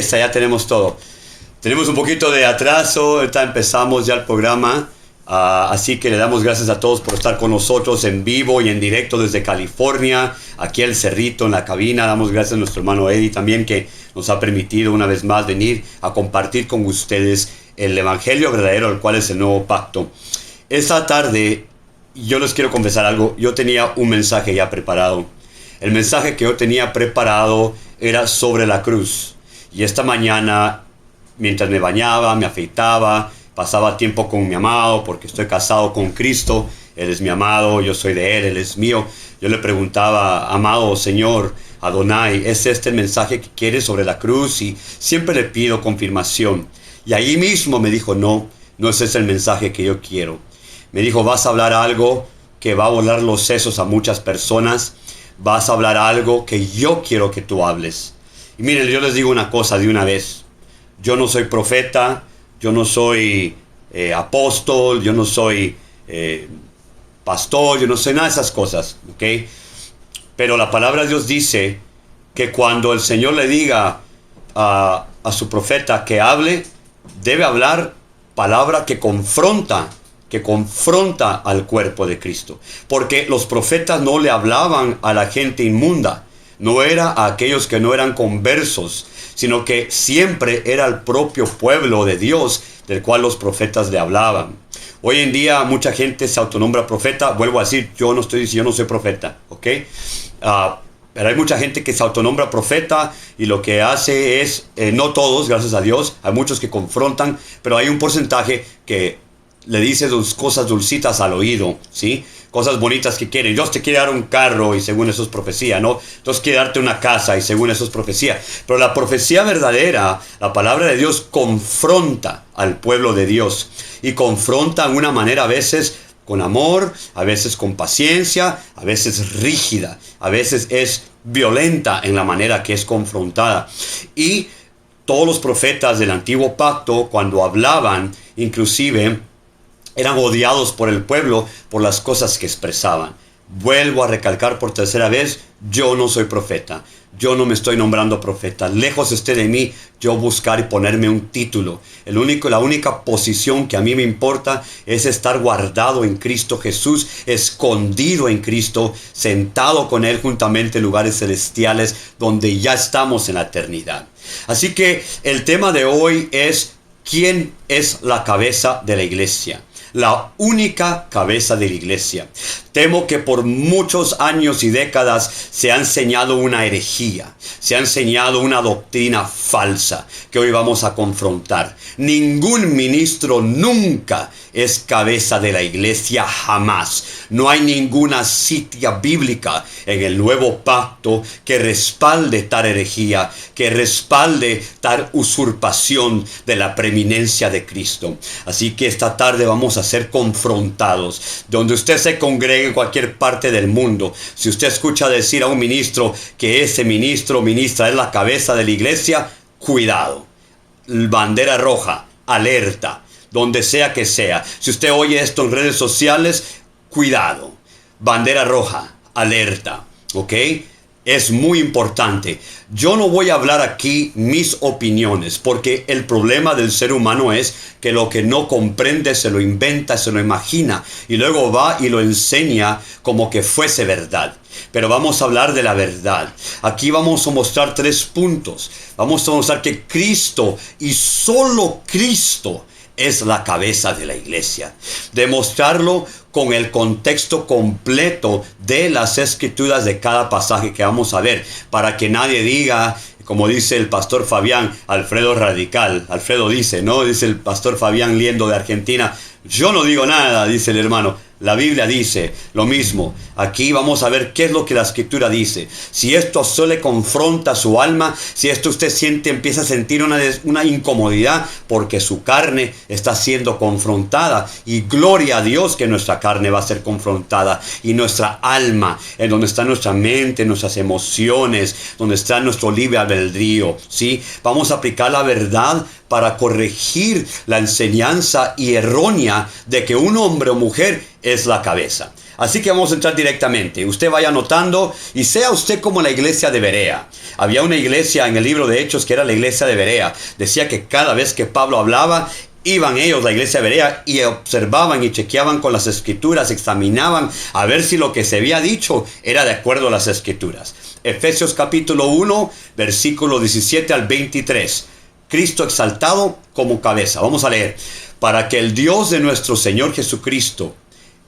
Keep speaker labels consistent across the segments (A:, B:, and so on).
A: Ya tenemos todo. Tenemos un poquito de atraso, ahorita empezamos ya el programa, así que le damos gracias a todos por estar con nosotros en vivo y en directo desde California, aquí el Cerrito en la cabina. Damos gracias a nuestro hermano Eddie también, que nos ha permitido una vez más venir a compartir con ustedes el Evangelio verdadero, el cual es el nuevo pacto. Esta tarde yo les quiero confesar algo. Yo tenía un mensaje ya preparado. El mensaje que yo tenía preparado era sobre la cruz. Y esta mañana, mientras me bañaba, me afeitaba, pasaba tiempo con mi amado, porque estoy casado con Cristo. Él es mi amado, yo soy de Él, Él es mío. Yo le preguntaba, amado Señor, Adonai, ¿es este el mensaje que quieres sobre la cruz? Y siempre le pido confirmación. Y ahí mismo me dijo, no es ese el mensaje que yo quiero. Me dijo, vas a hablar algo que va a volar los sesos a muchas personas. Vas a hablar algo que yo quiero que tú hables. Y miren, yo les digo una cosa de una vez. Yo no soy profeta, yo no soy apóstol, yo no soy pastor, yo no soy nada de esas cosas, ¿ok? Pero la palabra de Dios dice que cuando el Señor le diga a su profeta que hable, debe hablar palabra que confronta al cuerpo de Cristo. Porque los profetas no le hablaban a la gente inmunda. No era a aquellos que no eran conversos, sino que siempre era el propio pueblo de Dios del cual los profetas le hablaban. Hoy en día mucha gente se autonombra profeta. Vuelvo a decir, yo no soy profeta, ¿ok? Pero hay mucha gente que se autonombra profeta y lo que hace es, no todos, gracias a Dios, hay muchos que confrontan, pero hay un porcentaje que le dice cosas dulcitas al oído, ¿sí? Cosas bonitas que quieren. Dios te quiere dar un carro y según eso es profecía, ¿no? Dios quiere darte una casa y según eso es profecía. Pero la profecía verdadera, la palabra de Dios confronta al pueblo de Dios. Y confronta de una manera a veces con amor, a veces con paciencia, a veces rígida, a veces es violenta en la manera que es confrontada. Y todos los profetas del antiguo pacto, cuando hablaban, inclusive eran odiados por el pueblo por las cosas que expresaban. Vuelvo a recalcar por tercera vez, yo no soy profeta. Yo no me estoy nombrando profeta. Lejos esté de mí yo buscar y ponerme un título. La única posición que a mí me importa es estar guardado en Cristo Jesús, escondido en Cristo, sentado con Él juntamente en lugares celestiales donde ya estamos en la eternidad. Así que el tema de hoy es ¿quién es la cabeza de la iglesia? La única cabeza de la iglesia. Temo que por muchos años y décadas se ha enseñado una herejía, se ha enseñado una doctrina falsa que hoy vamos a confrontar. Ningún ministro nunca es cabeza de la iglesia, jamás. No hay ninguna cita bíblica en el nuevo pacto que respalde tal herejía, que respalde tal usurpación de la preeminencia de Cristo. Así que esta tarde vamos a ser confrontados. Donde usted se congregue en cualquier parte del mundo, si usted escucha decir a un ministro que ese ministro o ministra es la cabeza de la iglesia, cuidado. Bandera roja, alerta, donde sea que sea. Si usted oye esto en redes sociales, cuidado. Bandera roja, alerta, ¿ok? Es muy importante. Yo no voy a hablar aquí mis opiniones, porque el problema del ser humano es que lo que no comprende se lo inventa, se lo imagina y luego va y lo enseña como que fuese verdad. Pero vamos a hablar de la verdad. Aquí vamos a mostrar 3 puntos. Vamos a mostrar que Cristo y solo Cristo es la cabeza de la iglesia. Demostrarlo con el contexto completo de las escrituras de cada pasaje que vamos a ver, para que nadie diga, como dice el pastor Fabián, Alfredo Radical. Alfredo dice, ¿no? Dice el pastor Fabián Liendo de Argentina, yo no digo nada, dice el hermano. La Biblia dice lo mismo. Aquí vamos a ver qué es lo que la Escritura dice. Si esto solo le confronta su alma, si esto usted empieza a sentir una incomodidad porque su carne está siendo confrontada. Y gloria a Dios que nuestra carne va a ser confrontada. Y nuestra alma, en donde está nuestra mente, nuestras emociones, donde está nuestro libre albedrío, ¿sí? Vamos a aplicar la verdad para corregir la enseñanza errónea de que un hombre o mujer es la cabeza. Así que vamos a entrar directamente. Usted vaya anotando y sea usted como la iglesia de Berea. Había una iglesia en el libro de Hechos que era la iglesia de Berea. Decía que cada vez que Pablo hablaba, iban ellos, la iglesia de Berea, y observaban y chequeaban con las escrituras, examinaban a ver si lo que se había dicho era de acuerdo a las escrituras. Efesios capítulo 1, versículo 17 al 23. Cristo exaltado como cabeza. Vamos a leer. Para que el Dios de nuestro Señor Jesucristo,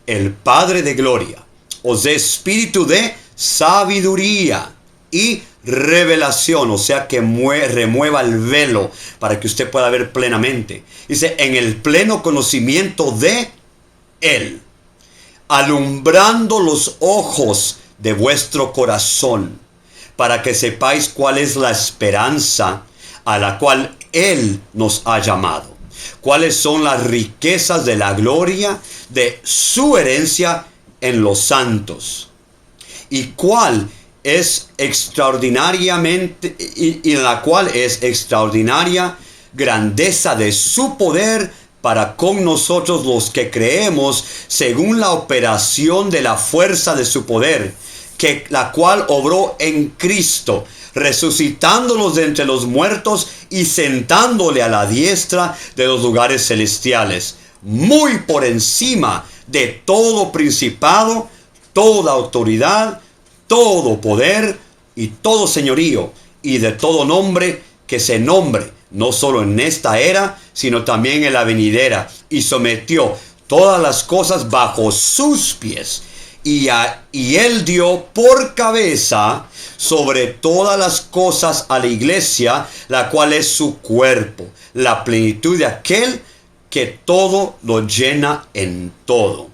A: el Padre de gloria, os dé espíritu de sabiduría y revelación, o sea que remueva el velo para que usted pueda ver plenamente. Dice, en el pleno conocimiento de Él, alumbrando los ojos de vuestro corazón, para que sepáis cuál es la esperanza a la cual Él nos ha llamado, cuáles son las riquezas de la gloria de su herencia en los santos, y cuál es extraordinariamente, y en la cual es extraordinaria grandeza de su poder para con nosotros los que creemos, según la operación de la fuerza de su poder, que la cual obró en Cristo, resucitándolos de entre los muertos y sentándole a la diestra de los lugares celestiales, muy por encima de todo principado, toda autoridad, todo poder y todo señorío, y de todo nombre que se nombre, no solo en esta era, sino también en la venidera, y sometió todas las cosas bajo sus pies, y Él dio por cabeza sobre todas las cosas a la iglesia, la cual es su cuerpo, la plenitud de aquel que todo lo llena en todo.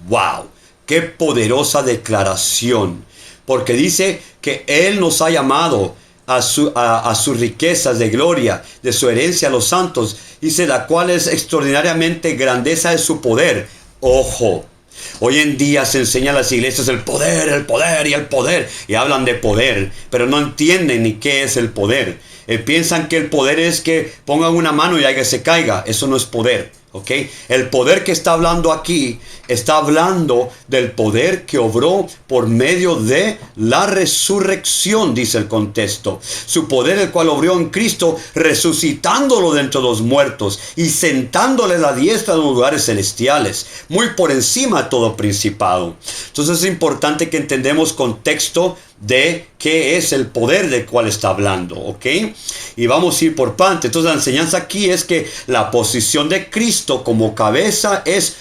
A: ¡Wow! ¡Qué poderosa declaración! Porque dice que Él nos ha llamado a sus riquezas de gloria, de su herencia a los santos. Dice, la cual es extraordinariamente grandeza de su poder. ¡Ojo! Hoy en día se enseña a las iglesias el poder y el poder. Y hablan de poder, pero no entienden ni qué es el poder. Piensan que el poder es que pongan una mano y que se caiga. Eso no es poder. ¿Ok? El poder que está hablando aquí, está hablando del poder que obró por medio de la resurrección, dice el contexto. Su poder, el cual obró en Cristo, resucitándolo de entre los muertos y sentándole a la diestra de los lugares celestiales, muy por encima de todo principado. Entonces es importante que entendamos contexto de qué es el poder del cual está hablando, ¿ok? Y vamos a ir por parte. Entonces la enseñanza aquí es que la posición de Cristo como cabeza es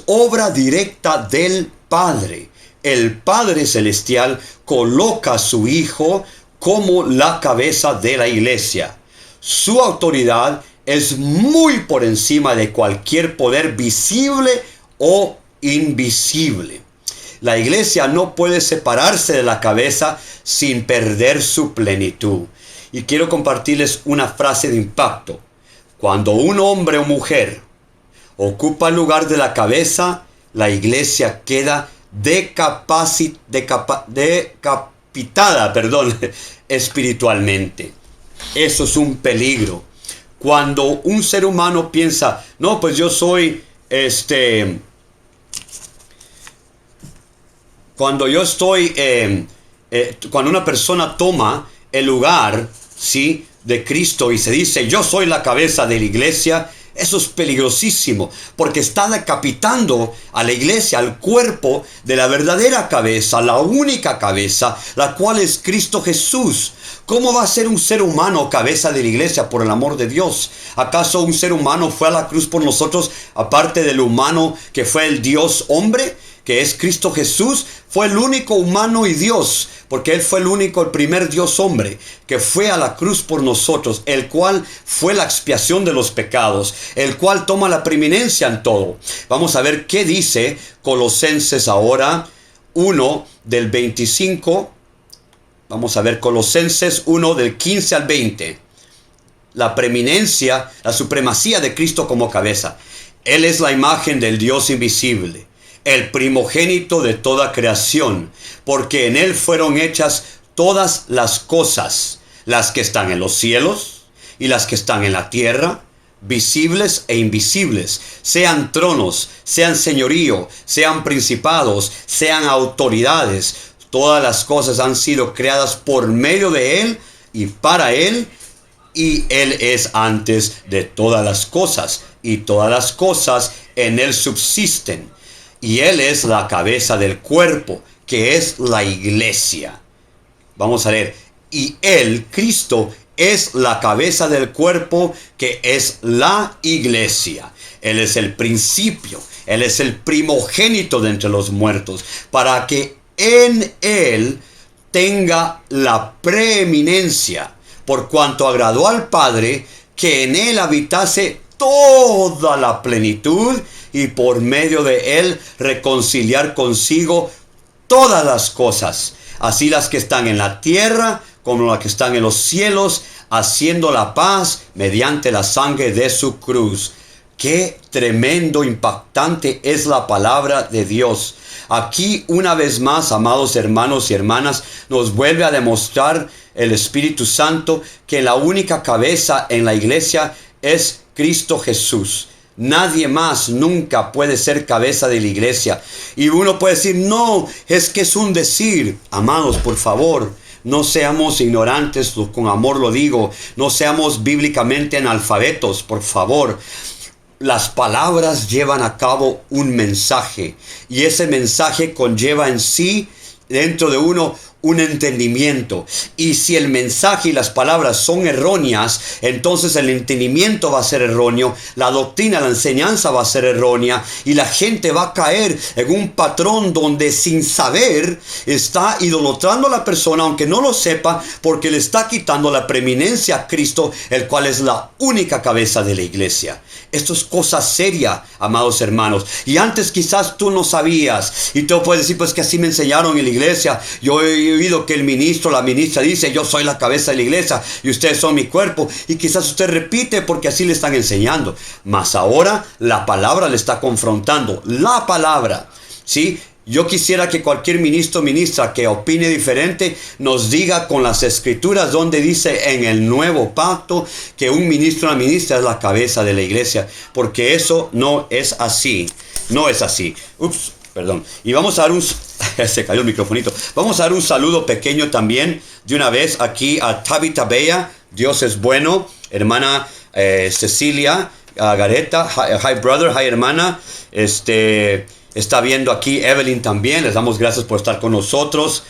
A: obra directa del Padre. El Padre Celestial coloca a su Hijo como la cabeza de la iglesia. Su autoridad es muy por encima de cualquier poder visible o invisible. La iglesia no puede separarse de la cabeza sin perder su plenitud. Y quiero compartirles una frase de impacto. Cuando un hombre o mujer ocupa el lugar de la cabeza, la iglesia queda decapitada, espiritualmente. Eso es un peligro. Cuando un ser humano piensa, no, pues yo soy cuando una persona toma el lugar, ¿sí?, de Cristo y se dice, yo soy la cabeza de la iglesia, eso es peligrosísimo, porque está decapitando a la iglesia, al cuerpo de la verdadera cabeza, la única cabeza, la cual es Cristo Jesús. ¿Cómo va a ser un ser humano cabeza de la iglesia, por el amor de Dios? ¿Acaso un ser humano fue a la cruz por nosotros, aparte del humano que fue el Dios hombre, que es Cristo Jesús? Fue el único humano y Dios, porque Él fue el primer Dios hombre, que fue a la cruz por nosotros, el cual fue la expiación de los pecados, el cual toma la preeminencia en todo. Vamos a ver qué dice Colosenses ahora 1 del 25. Vamos a ver Colosenses 1 del 15 al 20. La preeminencia, la supremacía de Cristo como cabeza. Él es la imagen del Dios invisible, el primogénito de toda creación, porque en Él fueron hechas todas las cosas, las que están en los cielos y las que están en la tierra, visibles e invisibles, sean tronos, sean señorío, sean principados, sean autoridades. Todas las cosas han sido creadas por medio de Él y para Él, y Él es antes de todas las cosas, y todas las cosas en Él subsisten. Y Él es la cabeza del cuerpo, que es la iglesia. Vamos a leer. Y Él, Cristo, es la cabeza del cuerpo, que es la iglesia. Él es el principio, Él es el primogénito de entre los muertos, para que en Él tenga la preeminencia, por cuanto agradó al Padre que en Él habitase toda la plenitud, y por medio de Él reconciliar consigo todas las cosas, así las que están en la tierra como las que están en los cielos, haciendo la paz mediante la sangre de su cruz. Qué tremendo, impactante es la palabra de Dios. Aquí una vez más, amados hermanos y hermanas, nos vuelve a demostrar el Espíritu Santo que la única cabeza en la iglesia es Cristo Jesús. Nadie más nunca puede ser cabeza de la iglesia. Y uno puede decir, no, es que es un decir. Amados, por favor, no seamos ignorantes, con amor lo digo. No seamos bíblicamente analfabetos, por favor. Las palabras llevan a cabo un mensaje, y ese mensaje conlleva en sí, dentro de uno, un entendimiento. Y si el mensaje y las palabras son erróneas, entonces el entendimiento va a ser erróneo, la doctrina, la enseñanza va a ser errónea, y la gente va a caer en un patrón donde sin saber está idolatrando a la persona, aunque no lo sepa, porque le está quitando la preeminencia a Cristo, el cual es la única cabeza de la iglesia. Esto es cosa seria, amados hermanos. Y antes quizás tú no sabías, y tú puedes decir, pues que así me enseñaron en la iglesia. Yo he oído que el ministro, la ministra dice, yo soy la cabeza de la iglesia y ustedes son mi cuerpo. Y quizás usted repite porque así le están enseñando. Mas ahora la palabra le está confrontando. La palabra, ¿sí? Yo quisiera que cualquier ministro o ministra que opine diferente nos diga con las escrituras donde dice en el nuevo pacto que un ministro o una ministra es la cabeza de la iglesia, porque eso no es así. No es así. Ups, perdón. Y vamos a dar un... se cayó el microfonito. Vamos a dar un saludo pequeño también de una vez aquí a Tabitha Bella. Dios es bueno. Hermana Cecilia Gareta. Hi brother, hi hermana. Está viendo aquí Evelyn también. Les damos gracias por estar con nosotros.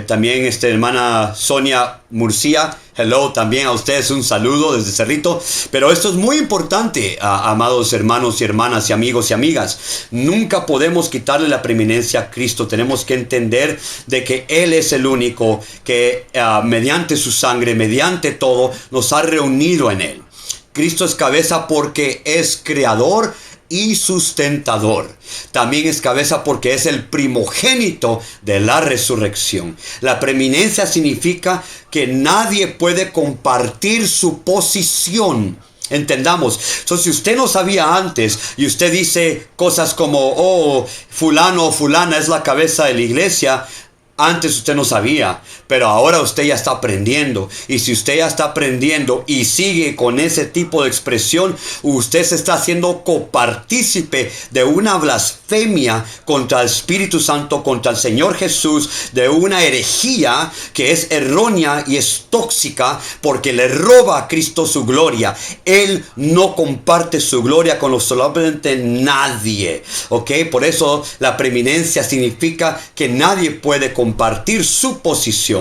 A: También hermana Sonia Murcia. Hello, también a ustedes un saludo desde Cerrito. Pero esto es muy importante, amados hermanos y hermanas y amigos y amigas. Nunca podemos quitarle la preeminencia a Cristo. Tenemos que entender de que Él es el único que mediante su sangre, mediante todo, nos ha reunido en Él. Cristo es cabeza porque es creador y sustentador. También es cabeza porque es el primogénito de la resurrección. La preeminencia significa que nadie puede compartir su posición. Entendamos. Entonces, si usted no sabía antes y usted dice cosas como, oh, fulano o fulana es la cabeza de la iglesia, antes usted no sabía, pero ahora usted ya está aprendiendo. Y si usted ya está aprendiendo y sigue con ese tipo de expresión, usted se está haciendo copartícipe de una blasfemia contra el Espíritu Santo, contra el Señor Jesús, de una herejía que es errónea y es tóxica porque le roba a Cristo su gloria. Él no comparte su gloria con absolutamente nadie. ¿Ok? Por eso la preeminencia significa que nadie puede compartir su posición.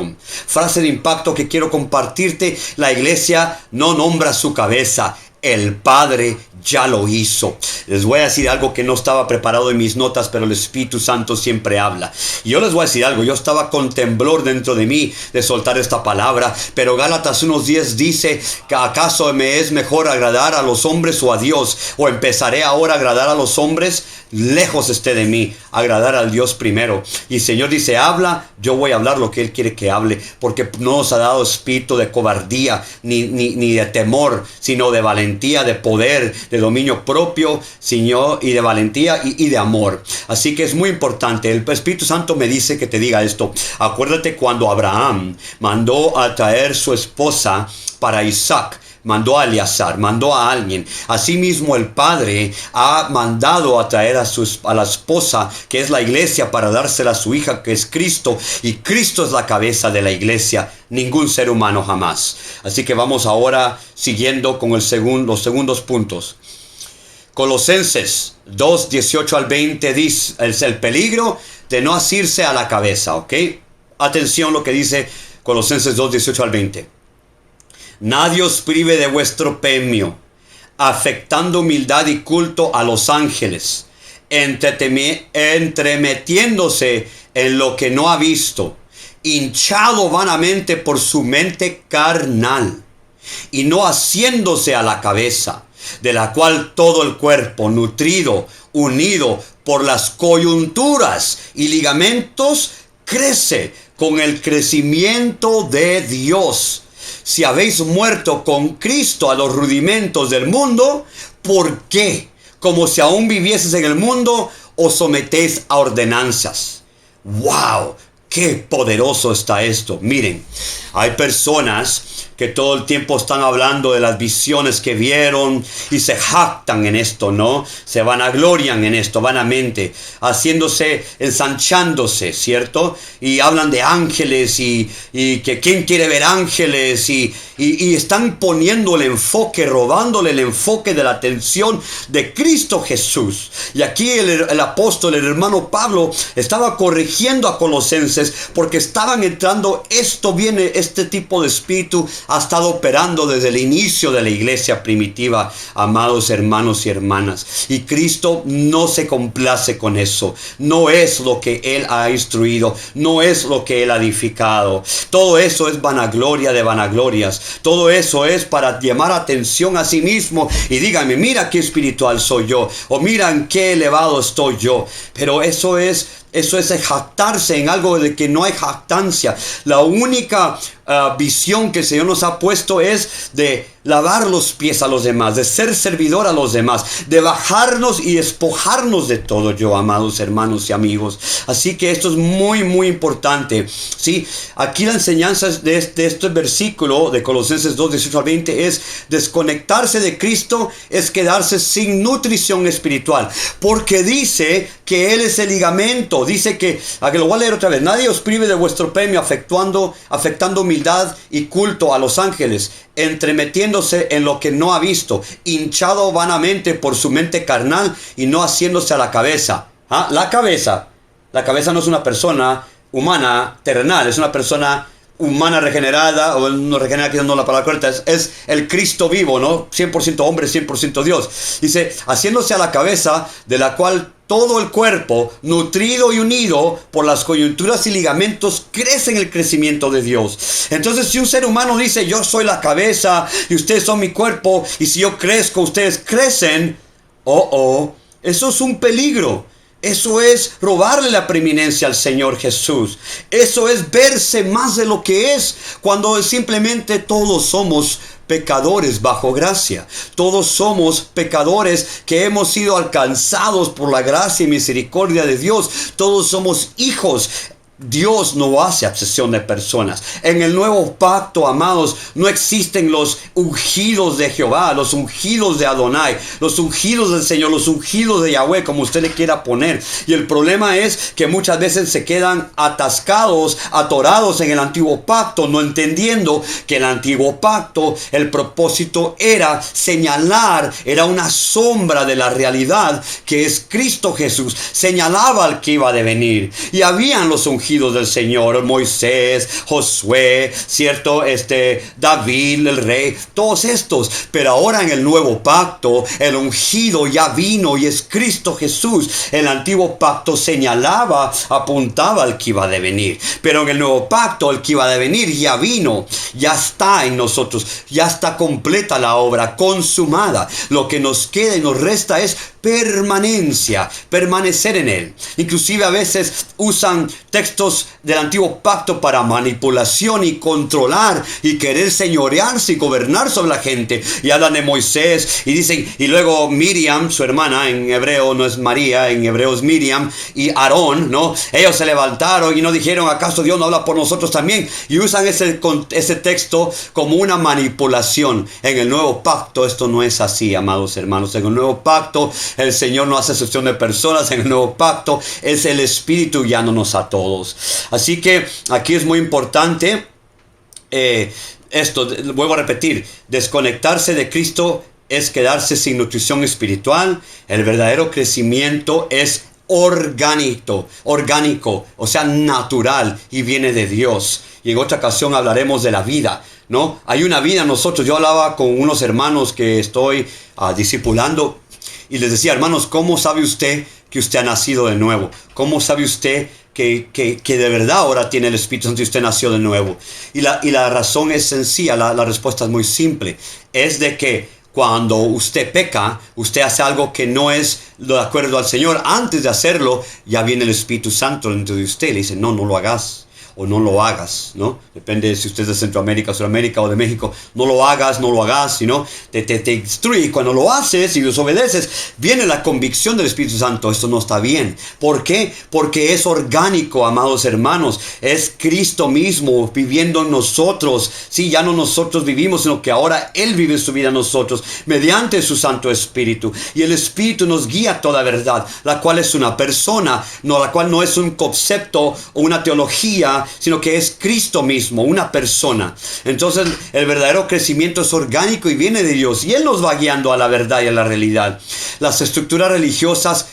A: Frase de impacto que quiero compartirte: la iglesia no nombra su cabeza, el Padre ya lo hizo. Les voy a decir algo que no estaba preparado en mis notas, pero el Espíritu Santo siempre habla. Y yo les voy a decir algo, yo estaba con temblor dentro de mí de soltar esta palabra, pero Gálatas 1:10 dice que acaso me es mejor agradar a los hombres o a Dios, o empezaré ahora a agradar a los hombres. Lejos esté de mí agradar al Dios primero. Y el Señor dice, habla, yo voy a hablar lo que Él quiere que hable, porque no nos ha dado espíritu de cobardía ni de temor, sino de valentía, de poder, de dominio propio, Señor, y de valentía y de amor. Así que es muy importante. El Espíritu Santo me dice que te diga esto. Acuérdate cuando Abraham mandó a traer su esposa para Isaac. mandó a Eleazar, mandó a alguien. Asimismo el Padre ha mandado a traer a la esposa, que es la iglesia, para dársela a su hija, que es Cristo. Y Cristo es la cabeza de la iglesia, ningún ser humano jamás. Así que vamos ahora siguiendo con los segundos puntos. Colosenses 2, 18 al 20 dice, es el peligro de no asirse a la cabeza, ¿ok? Atención lo que dice Colosenses 2, 18 al 20. Nadie os prive de vuestro premio, afectando humildad y culto a los ángeles, entremetiéndose en lo que no ha visto, hinchado vanamente por su mente carnal, y no haciéndose a la cabeza, de la cual todo el cuerpo, nutrido, unido por las coyunturas y ligamentos, crece con el crecimiento de Dios. Si habéis muerto con Cristo a los rudimentos del mundo, ¿por qué, como si aún vivieses en el mundo, os sometéis a ordenanzas? ¡Wow! ¡Qué poderoso está esto! Miren, hay personas que todo el tiempo están hablando de las visiones que vieron y se jactan en esto, ¿no? Se vanaglorian en esto, vanamente, ensanchándose, ¿cierto? Y hablan de ángeles y que quién quiere ver ángeles y están poniendo el enfoque, robándole el enfoque de la atención de Cristo Jesús. Y aquí el apóstol, el hermano Pablo, estaba corrigiendo a Colosenses porque estaban entrando, este tipo de espíritu ha estado operando desde el inicio de la iglesia primitiva, amados hermanos y hermanas. Y Cristo no se complace con eso. No es lo que Él ha instruido, no es lo que Él ha edificado. Todo eso es vanagloria de vanaglorias. Todo eso es para llamar atención a sí mismo y díganme, mira qué espiritual soy yo, o mira en qué elevado estoy yo. Pero eso es jactarse en algo de que no hay jactancia. La única visión que el Señor nos ha puesto es de lavar los pies a los demás, de ser servidor a los demás, de bajarnos y despojarnos de todo, amados hermanos y amigos. Así que esto es muy, muy importante, ¿sí? Aquí la enseñanza de este versículo de Colosenses 2, 18 al 20 es desconectarse de Cristo, es quedarse sin nutrición espiritual, porque dice que Él es el ligamento. Dice que, aquí lo voy a leer otra vez: nadie os prive de vuestro premio, afectando humildad y culto a los ángeles, entremetiéndose en lo que no ha visto, hinchado vanamente por su mente carnal y no haciéndose a la cabeza. La cabeza no es una persona humana terrenal, es una persona humana regenerada, o no regenerada, que no la palabra correcta, es el Cristo vivo, ¿no? 100% hombre, 100% Dios. Dice, haciéndose a la cabeza, de la cual todo el cuerpo, nutrido y unido por las coyunturas y ligamentos, crece en el crecimiento de Dios. Entonces, si un ser humano dice, yo soy la cabeza y ustedes son mi cuerpo, y si yo crezco, ustedes crecen, eso es un peligro. Eso es robarle la preeminencia al Señor Jesús. Eso es verse más de lo que es, cuando simplemente todos somos pecadores bajo gracia. Todos somos pecadores que hemos sido alcanzados por la gracia y misericordia de Dios. Todos somos hijos. Dios no hace acepción de personas. En el nuevo pacto, amados, no existen los ungidos de Jehová, los ungidos de Adonai, los ungidos del Señor, los ungidos de Yahweh, como usted le quiera poner. Y el problema es que muchas veces se quedan atascados, atorados en el antiguo pacto, no entendiendo que el antiguo pacto, el propósito era señalar, era una sombra de la realidad que es Cristo Jesús. Señalaba al que iba a venir. Y habían los ungidos del Señor: Moisés, Josué, ¿cierto? David, el rey, todos estos. Pero ahora en el nuevo pacto, el ungido ya vino y es Cristo Jesús. El antiguo pacto señalaba, apuntaba al que iba a venir. Pero en el nuevo pacto, el que iba a venir ya vino, ya está en nosotros, ya está completa la obra, consumada. Lo que nos queda y nos resta es permanencia, permanecer en Él. Inclusive a veces usan textos textos del antiguo pacto para manipulación y controlar y querer señorearse y gobernar sobre la gente. Y hablan de Moisés y dicen, y luego Miriam, su hermana, en hebreo no es María, en hebreo es Miriam, y Aarón, ¿no? Ellos se levantaron y no dijeron, ¿acaso Dios no habla por nosotros también? Y usan ese texto como una manipulación. En el nuevo pacto esto no es así, amados hermanos. En el nuevo pacto el Señor no hace excepción de personas. En el nuevo pacto es el Espíritu guiándonos a todos. Así que aquí es muy importante esto, vuelvo a repetir, desconectarse de Cristo es quedarse sin nutrición espiritual. El verdadero crecimiento es orgánico, o sea, natural, y viene de Dios. Y en otra ocasión hablaremos de la vida, ¿no? Hay una vida en nosotros. Yo hablaba con unos hermanos que estoy discipulando y les decía, hermanos, ¿cómo sabe usted que usted ha nacido de nuevo? ¿Cómo sabe usted que de verdad ahora tiene el Espíritu Santo y usted nació de nuevo? Y la razón es sencilla, la respuesta es muy simple. Es de que cuando usted peca, usted hace algo que no es de acuerdo al Señor. Antes de hacerlo, ya viene el Espíritu Santo dentro de usted. Le dice, no lo hagas. O no lo hagas, ¿no? Depende si usted es de Centroamérica, Sudamérica o de México. No lo hagas, sino te destruye. Cuando lo haces y desobedeces, viene la convicción del Espíritu Santo. Esto no está bien. ¿Por qué? Porque es orgánico, amados hermanos. Es Cristo mismo viviendo en nosotros. Sí, ya no nosotros vivimos, sino que ahora Él vive su vida en nosotros mediante su Santo Espíritu. Y el Espíritu nos guía a toda verdad, la cual es una persona, la cual no es un concepto o una teología, sino que es Cristo mismo, una persona. Entonces el verdadero crecimiento es orgánico y viene de Dios, y Él nos va guiando a la verdad y a la realidad. Las estructuras religiosas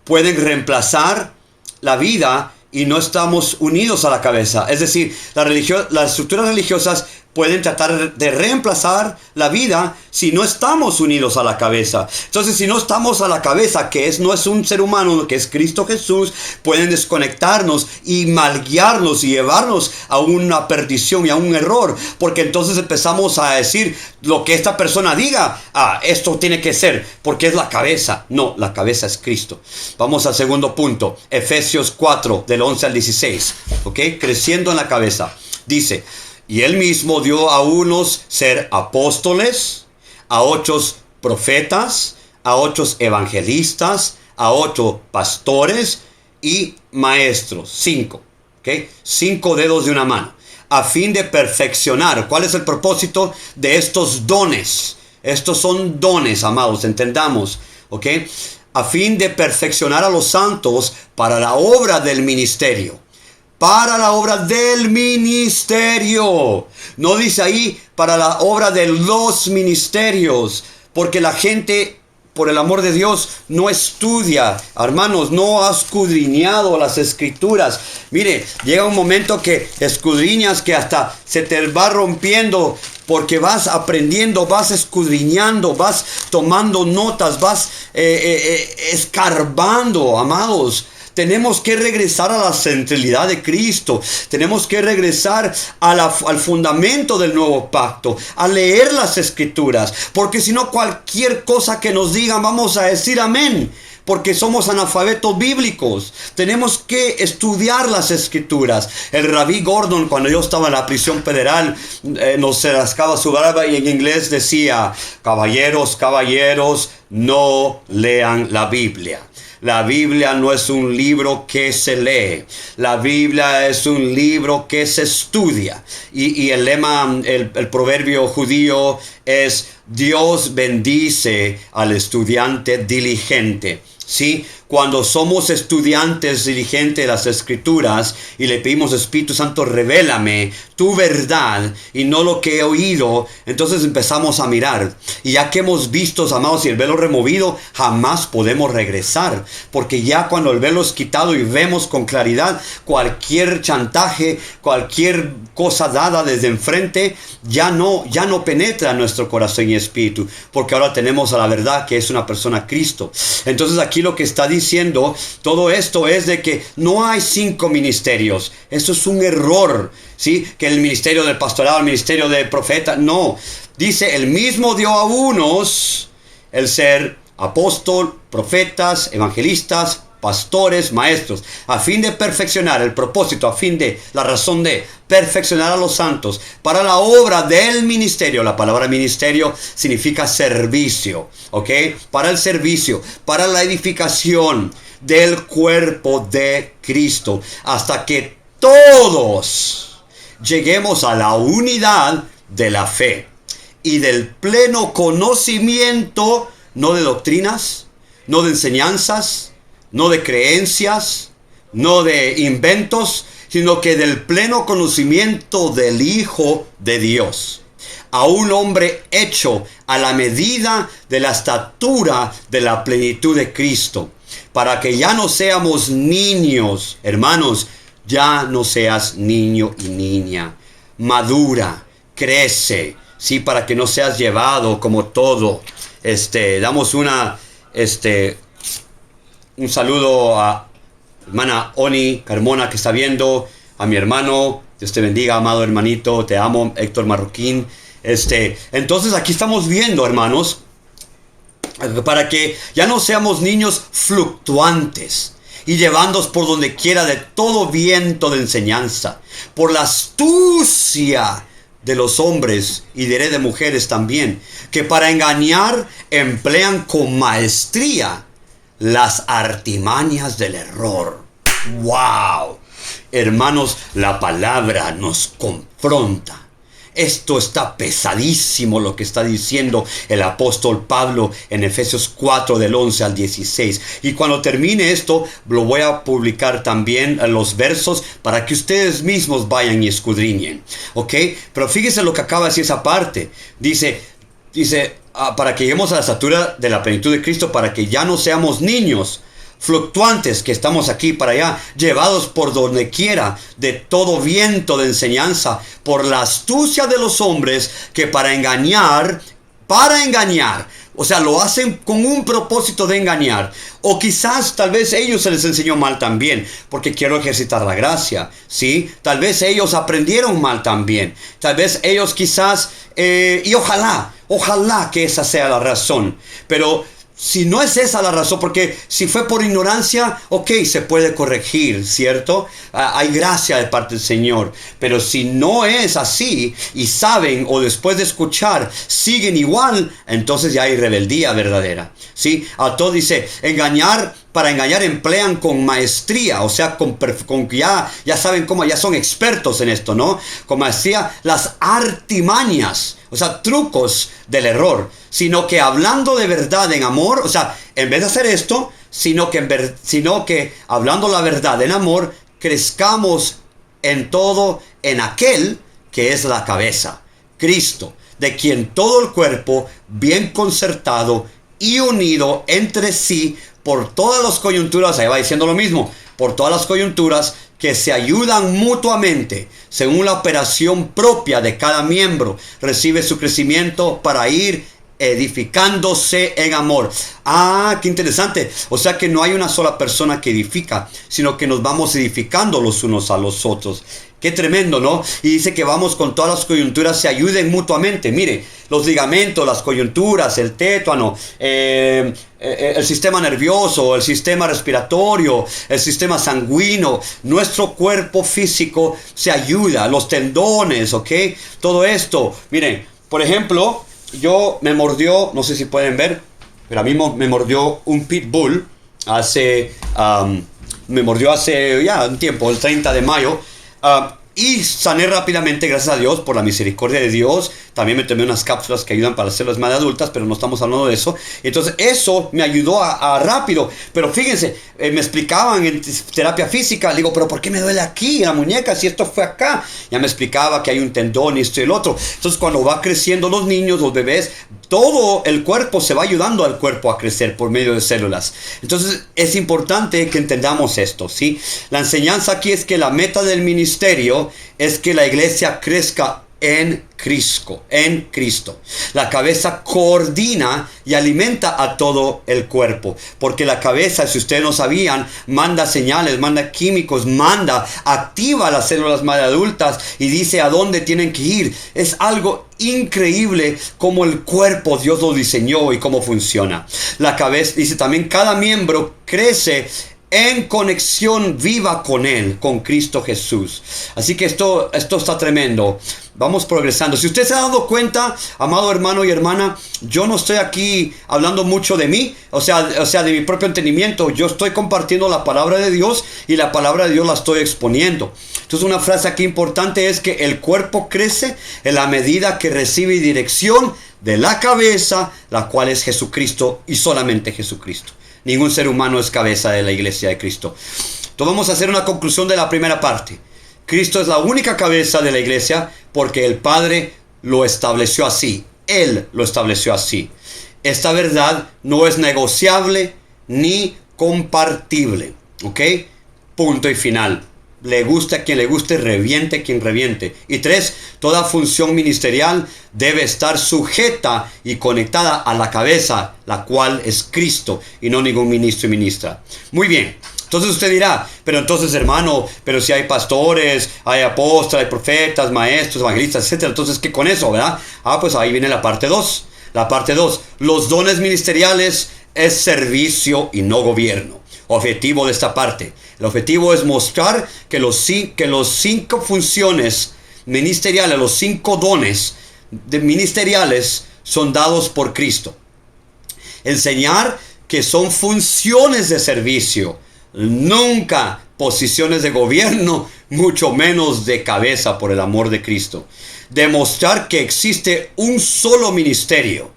A: pueden reemplazar la vida y no estamos unidos a la cabeza. Es decir, las estructuras religiosas pueden tratar de reemplazar la vida si no estamos unidos a la cabeza. Entonces, si no estamos a la cabeza, que no es un ser humano, que es Cristo Jesús, pueden desconectarnos y malguiarnos y llevarnos a una perdición y a un error, porque entonces empezamos a decir lo que esta persona diga, esto tiene que ser, porque es la cabeza. No, la cabeza es Cristo. Vamos al segundo punto, Efesios 4, del 11 al 16, ¿ok? Creciendo en la cabeza. Dice, y Él mismo dio a unos ser apóstoles, a otros profetas, a otros evangelistas, a otros pastores y maestros. 5, ¿ok? 5 dedos de una mano. A fin de perfeccionar. ¿Cuál es el propósito de estos dones? Estos son dones, amados, entendamos, ¿ok? A fin de perfeccionar a los santos para la obra del ministerio. Para la obra del ministerio. No dice ahí para la obra de los ministerios. Porque la gente, por el amor de Dios, no estudia. Hermanos, no ha escudriñado las escrituras. Mire, llega un momento que escudriñas que hasta se te va rompiendo. Porque vas aprendiendo, vas escudriñando, vas tomando notas, vas escarbando, amados. Tenemos que regresar a la centralidad de Cristo. Tenemos que regresar al fundamento del nuevo pacto, a leer las escrituras. Porque si no, cualquier cosa que nos digan vamos a decir amén. Porque somos analfabetos bíblicos. Tenemos que estudiar las escrituras. El Rabí Gordon, cuando yo estaba en la prisión federal, nos rascaba su barba y en inglés decía, caballeros, no lean la Biblia. La Biblia no es un libro que se lee. La Biblia es un libro que se estudia. Y el lema, el proverbio judío es, Dios bendice al estudiante diligente. ¿Sí? Cuando somos estudiantes diligentes de las escrituras y le pedimos, Espíritu Santo, revélame tu verdad y no lo que he oído, entonces empezamos a mirar. Y ya que hemos visto, amados, y el velo removido, jamás podemos regresar. Porque ya cuando el velo es quitado y vemos con claridad, cualquier chantaje, cualquier cosa dada desde enfrente, ya no penetra en nuestro corazón y espíritu. Porque ahora tenemos a la verdad, que es una persona, Cristo. Entonces aquí lo que está diciendo todo esto es de que no hay 5 ministerios. Eso es un error, ¿sí? Que el ministerio del pastorado, el ministerio del profeta, no. Dice, el mismo dio a unos el ser apóstol, profetas, evangelistas, pastores, maestros, a fin de perfeccionar el propósito, a fin de la razón de perfeccionar a los santos para la obra del ministerio. La palabra ministerio significa servicio, ¿ok? Para el servicio, para la edificación del cuerpo de Cristo, hasta que todos lleguemos a la unidad de la fe y del pleno conocimiento, no de doctrinas, no de enseñanzas, no de creencias, no de inventos, sino que del pleno conocimiento del Hijo de Dios, a un hombre hecho a la medida de la estatura de la plenitud de Cristo, para que ya no seamos niños. Hermanos, ya no seas niño y niña. Madura, crece, sí, para que no seas llevado como todo. Damos un saludo a hermana Oni Carmona que está viendo, a mi hermano, Dios te bendiga, amado hermanito, te amo, Héctor Marroquín. Entonces aquí estamos viendo, hermanos, para que ya no seamos niños fluctuantes y llevándonos por donde quiera de todo viento de enseñanza, por la astucia de los hombres, y diré de mujeres también, que para engañar emplean con maestría las artimañas del error. ¡Wow! Hermanos, la palabra nos confronta. Esto está pesadísimo lo que está diciendo el apóstol Pablo en Efesios 4 del 11 al 16. Y cuando termine esto, lo voy a publicar también en los versos para que ustedes mismos vayan y escudriñen. ¿Ok? Pero fíjense lo que acaba de decir esa parte. Dice, para que lleguemos a la estatura de la plenitud de Cristo, para que ya no seamos niños fluctuantes que estamos aquí para allá, llevados por donde quiera de todo viento de enseñanza, por la astucia de los hombres que para engañar, o sea, lo hacen con un propósito de engañar. O quizás, tal vez ellos se les enseñó mal también, porque quiero ejercitar la gracia, ¿sí? Tal vez ellos aprendieron mal también. Tal vez ellos quizás, y ojalá que esa sea la razón. Pero si no es esa la razón, porque si fue por ignorancia, ok, se puede corregir, ¿cierto? Hay gracia de parte del Señor. Pero si no es así, y saben, o después de escuchar, siguen igual, entonces ya hay rebeldía verdadera, ¿sí? A todo dice, para engañar emplean con maestría, o sea, con ya saben cómo, ya son expertos en esto, ¿no? Con maestría, las artimañas, o sea, trucos del error, sino que hablando de verdad en amor, o sea, en vez de hacer esto, sino que hablando la verdad en amor, crezcamos en todo en aquel que es la cabeza, Cristo, de quien todo el cuerpo, bien concertado y unido entre sí, por todas las coyunturas, ahí va diciendo lo mismo, por todas las coyunturas que se ayudan mutuamente, según la operación propia de cada miembro, recibe su crecimiento para ir edificándose en amor. Ah, qué interesante. O sea que no hay una sola persona que edifica, sino que nos vamos edificando los unos a los otros. Qué tremendo, ¿no? Y dice que vamos con todas las coyunturas, se ayuden mutuamente. Mire, los ligamentos, las coyunturas, el tétuano, el sistema nervioso, el sistema respiratorio, el sistema sanguíneo, nuestro cuerpo físico se ayuda, los tendones, ¿ok? Todo esto. Miren, por ejemplo, yo me mordió, no sé si pueden ver, pero a mí me mordió un pitbull hace ya un tiempo, el 30 de mayo. Y sané rápidamente, gracias a Dios, por la misericordia de Dios. También me tomé unas cápsulas que ayudan para células más adultas, pero no estamos hablando de eso. Entonces eso me ayudó a rápido. Pero fíjense, me explicaban en terapia física, le digo, pero ¿por qué me duele aquí en la muñeca si esto fue acá? Ya me explicaba que hay un tendón y esto y el otro. Entonces cuando va creciendo los niños, los bebés, todo el cuerpo se va ayudando al cuerpo a crecer por medio de células. Entonces es importante que entendamos esto, ¿sí? La enseñanza aquí es que la meta del ministerio es que la iglesia crezca en Cristo. La cabeza coordina y alimenta a todo el cuerpo, porque la cabeza, si ustedes no sabían, manda señales, manda químicos, activa las células más adultas y dice a dónde tienen que ir. Es algo increíble cómo el cuerpo Dios lo diseñó y cómo funciona. La cabeza, dice también, cada miembro crece en conexión viva con Él, con Cristo Jesús. Así que esto está tremendo. Vamos progresando. Si usted se ha dado cuenta, amado hermano y hermana, yo no estoy aquí hablando mucho de mí, o sea, de mi propio entendimiento. Yo estoy compartiendo la palabra de Dios y la palabra de Dios la estoy exponiendo. Entonces, una frase aquí importante es que el cuerpo crece en la medida que recibe dirección de la cabeza, la cual es Jesucristo y solamente Jesucristo. Ningún ser humano es cabeza de la iglesia de Cristo. Entonces vamos a hacer una conclusión de la primera parte. Cristo es la única cabeza de la iglesia porque el Padre lo estableció así. Él lo estableció así. Esta verdad no es negociable ni compartible. ¿Ok? Punto y final. Le guste a quien le guste, reviente a quien reviente. Y 3, toda función ministerial debe estar sujeta y conectada a la cabeza, la cual es Cristo, y no ningún ministro y ministra. Muy bien. Entonces usted dirá, pero entonces hermano, pero si hay pastores, hay apóstoles, hay profetas, maestros, evangelistas, etcétera, entonces ¿qué con eso, verdad? Pues ahí viene la parte 2. La parte 2, los dones ministeriales es servicio y no gobierno. Objetivo de esta parte. El objetivo es mostrar que los 5 funciones ministeriales, los 5 dones ministeriales son dados por Cristo. Enseñar que son funciones de servicio, nunca posiciones de gobierno, mucho menos de cabeza, por el amor de Cristo. Demostrar que existe un solo ministerio,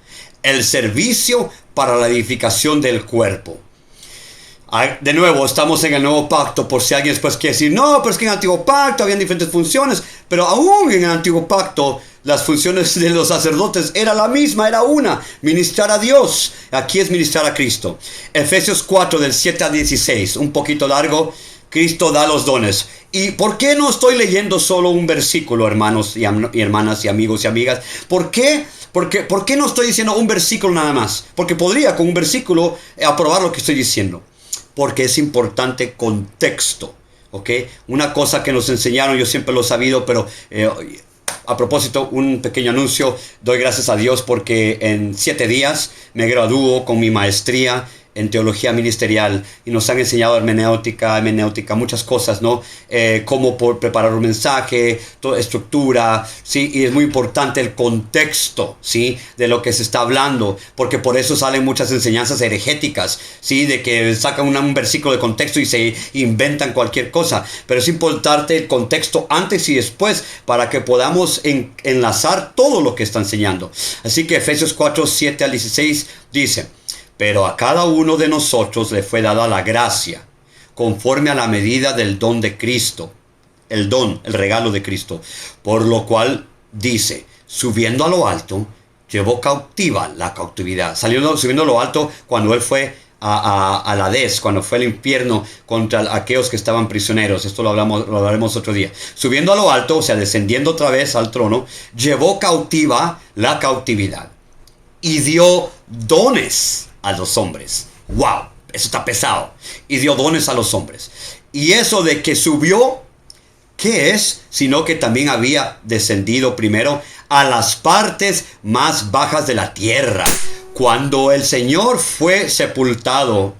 A: el servicio para la edificación del cuerpo. De nuevo, estamos en el nuevo pacto, por si alguien después quiere decir, no, pero es que en el antiguo pacto habían diferentes funciones, pero aún en el antiguo pacto las funciones de los sacerdotes era la misma, era una, ministrar a Dios. Aquí es ministrar a Cristo. Efesios 4 del 7 al 16, un poquito largo. Cristo da los dones. ¿Y por qué no estoy leyendo solo un versículo, hermanos y hermanas y amigos y amigas? ¿Por qué no estoy diciendo un versículo nada más? Porque podría con un versículo aprobar lo que estoy diciendo. Porque es importante contexto, ¿ok? Una cosa que nos enseñaron, yo siempre lo he sabido, pero a propósito, un pequeño anuncio. Doy gracias a Dios porque en 7 días me gradúo con mi maestría en teología ministerial y nos han enseñado hermenéutica, muchas cosas, ¿no? Cómo preparar un mensaje, toda estructura, ¿sí? Y es muy importante el contexto, ¿sí? De lo que se está hablando, porque por eso salen muchas enseñanzas herejéticas, ¿sí? De que sacan un versículo de contexto y se inventan cualquier cosa, pero es importante el contexto antes y después para que podamos enlazar todo lo que está enseñando. Así que Efesios 4, 7 al 16 dice: pero a cada uno de nosotros le fue dada la gracia, conforme a la medida del don de Cristo. El don, el regalo de Cristo. Por lo cual dice, subiendo a lo alto, llevó cautiva la cautividad. Subiendo a lo alto cuando él fue a la Hades, cuando fue al infierno contra aquellos que estaban prisioneros. Esto lo hablaremos otro día. Subiendo a lo alto, o sea, descendiendo otra vez al trono, llevó cautiva la cautividad. Y dio dones a los hombres. ¡Wow! Eso está pesado. Y dio dones a los hombres. Y eso de que subió, ¿qué es? Sino que también había descendido primero a las partes más bajas de la tierra. Cuando el Señor fue sepultado,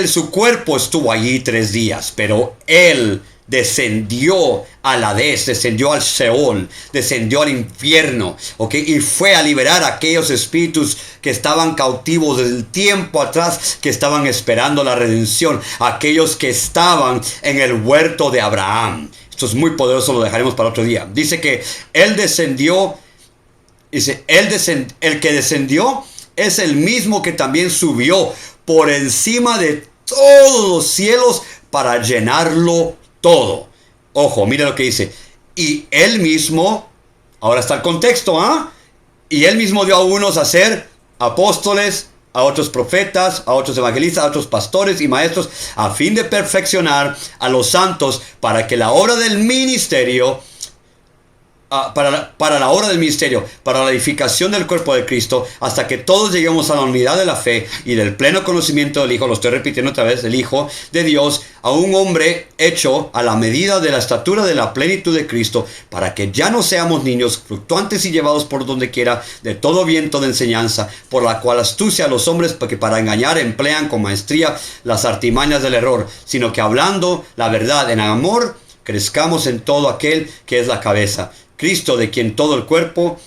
A: su cuerpo estuvo allí 3 días, pero Él descendió al Hades, descendió al Seol, descendió al infierno, ¿ok? Y fue a liberar a aquellos espíritus que estaban cautivos desde el tiempo atrás, que estaban esperando la redención, aquellos que estaban en el huerto de Abraham. Esto es muy poderoso, lo dejaremos para otro día. Dice que Él descendió, el que descendió es el mismo que también subió por encima de todos los cielos para llenarlo todo. Ojo, mira lo que dice. Y él mismo, ahora está el contexto, y él mismo dio a unos a ser apóstoles, a otros profetas, a otros evangelistas, a otros pastores y maestros, a fin de perfeccionar a los santos para que la obra del ministerio para la obra del ministerio, para la edificación del cuerpo de Cristo, hasta que todos lleguemos a la unidad de la fe y del pleno conocimiento del Hijo, lo estoy repitiendo otra vez, del Hijo de Dios, a un hombre hecho a la medida de la estatura de la plenitud de Cristo, para que ya no seamos niños fluctuantes y llevados por donde quiera de todo viento de enseñanza, por la cual astucia a los hombres, porque para engañar emplean con maestría las artimañas del error, sino que hablando la verdad en amor, crezcamos en todo aquel que es la cabeza, Cristo, de quien todo el cuerpo,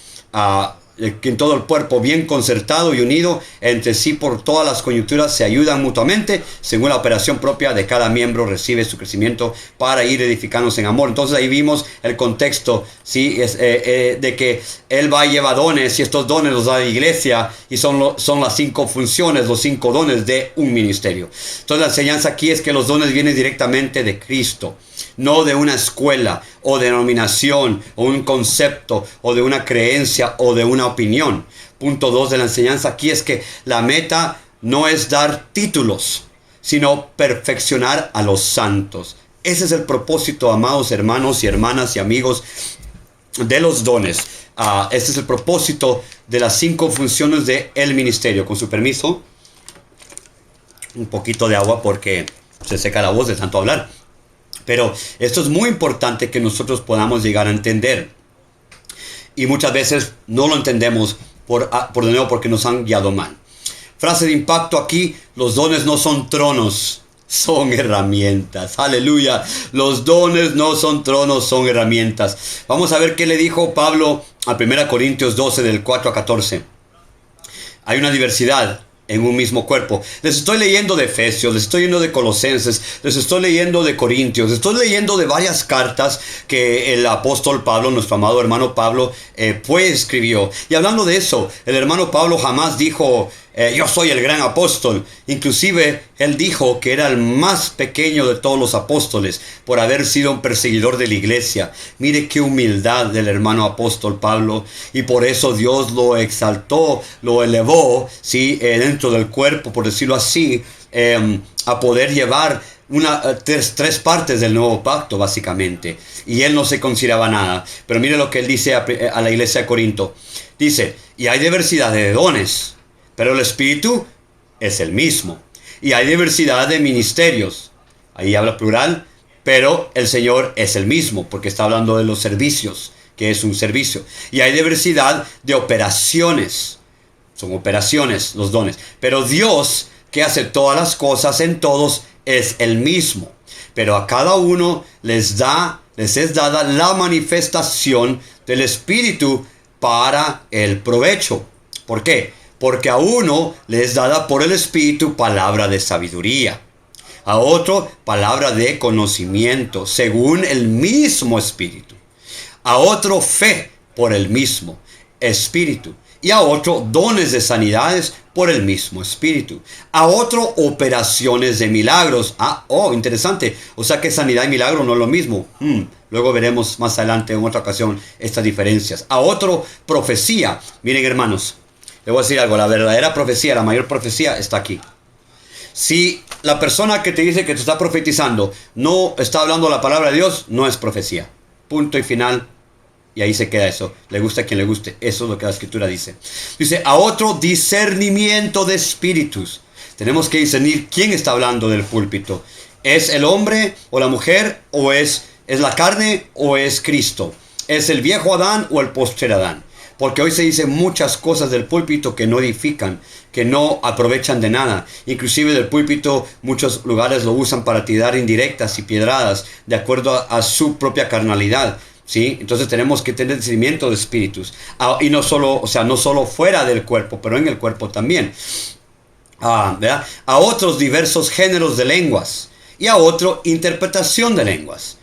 A: bien concertado y unido entre sí por todas las coyunturas, se ayudan mutuamente, según la operación propia de cada miembro recibe su crecimiento para ir edificándose en amor. Entonces ahí vimos el contexto, ¿sí? De que Él va y lleva dones, y estos dones los da la iglesia, y son las 5 funciones, los 5 dones de un ministerio. Entonces la enseñanza aquí es que los dones vienen directamente de Cristo, no de una escuela o denominación o un concepto o de una creencia o de una opinión. Punto 2 de la enseñanza aquí es que la meta no es dar títulos, sino perfeccionar a los santos. Ese es el propósito, amados hermanos y hermanas y amigos, de los dones. Este es el propósito de las 5 funciones del ministerio. Con su permiso, un poquito de agua porque se seca la voz de tanto hablar. Pero esto es muy importante que nosotros podamos llegar a entender. Y muchas veces no lo entendemos por de nuevo porque nos han guiado mal. Frase de impacto aquí: los dones no son tronos, son herramientas. Aleluya. Los dones no son tronos, son herramientas. Vamos a ver qué le dijo Pablo a 1 Corintios 12 del 4 a 14. Hay una diversidad en un mismo cuerpo. Les estoy leyendo de Efesios, les estoy leyendo de Colosenses, les estoy leyendo de Corintios, les estoy leyendo de varias cartas que el apóstol Pablo, nuestro amado hermano Pablo, pues escribió. Y hablando de eso, el hermano Pablo jamás dijo, yo soy el gran apóstol. Inclusive, él dijo que era el más pequeño de todos los apóstoles por haber sido un perseguidor de la iglesia. Mire qué humildad del hermano apóstol Pablo. Y por eso Dios lo exaltó, lo elevó, ¿sí? Dentro del cuerpo, por decirlo así, a poder llevar tres partes del nuevo pacto, básicamente. Y él no se consideraba nada. Pero mire lo que él dice a la iglesia de Corinto. Dice, y hay diversidad de dones, pero el Espíritu es el mismo. Y hay diversidad de ministerios. Ahí habla plural, pero el Señor es el mismo, porque está hablando de los servicios, que es un servicio. Y hay diversidad de operaciones. Son operaciones los dones. Pero Dios, que hace todas las cosas en todos, es el mismo. Pero a cada uno les es dada la manifestación del Espíritu para el provecho. ¿Por qué? Porque a uno le es dada por el Espíritu palabra de sabiduría, a otro palabra de conocimiento, según el mismo Espíritu, a otro fe por el mismo Espíritu, y a otro dones de sanidades por el mismo Espíritu, a otro operaciones de milagros. Interesante. O sea que sanidad y milagro no es lo mismo. Luego veremos más adelante en otra ocasión estas diferencias. A otro profecía. Miren, hermanos, le voy a decir algo, la verdadera profecía, la mayor profecía está aquí. Si la persona que te dice que te está profetizando no está hablando la palabra de Dios, no es profecía. Punto y final. Y ahí se queda eso. Le gusta a quien le guste. Eso es lo que la Escritura dice. Dice, a otro discernimiento de espíritus. Tenemos que discernir quién está hablando del púlpito. ¿Es el hombre o la mujer? ¿O es la carne o es Cristo? ¿Es el viejo Adán o el postrer Adán? Porque hoy se dicen muchas cosas del púlpito que no edifican, que no aprovechan de nada. Inclusive del púlpito muchos lugares lo usan para tirar indirectas y piedradas de acuerdo a su propia carnalidad, ¿sí? Entonces tenemos que tener discernimiento de espíritus. Y no solo fuera del cuerpo, pero en el cuerpo también. ¿Verdad? A otros diversos géneros de lenguas y a otro interpretación de lenguas.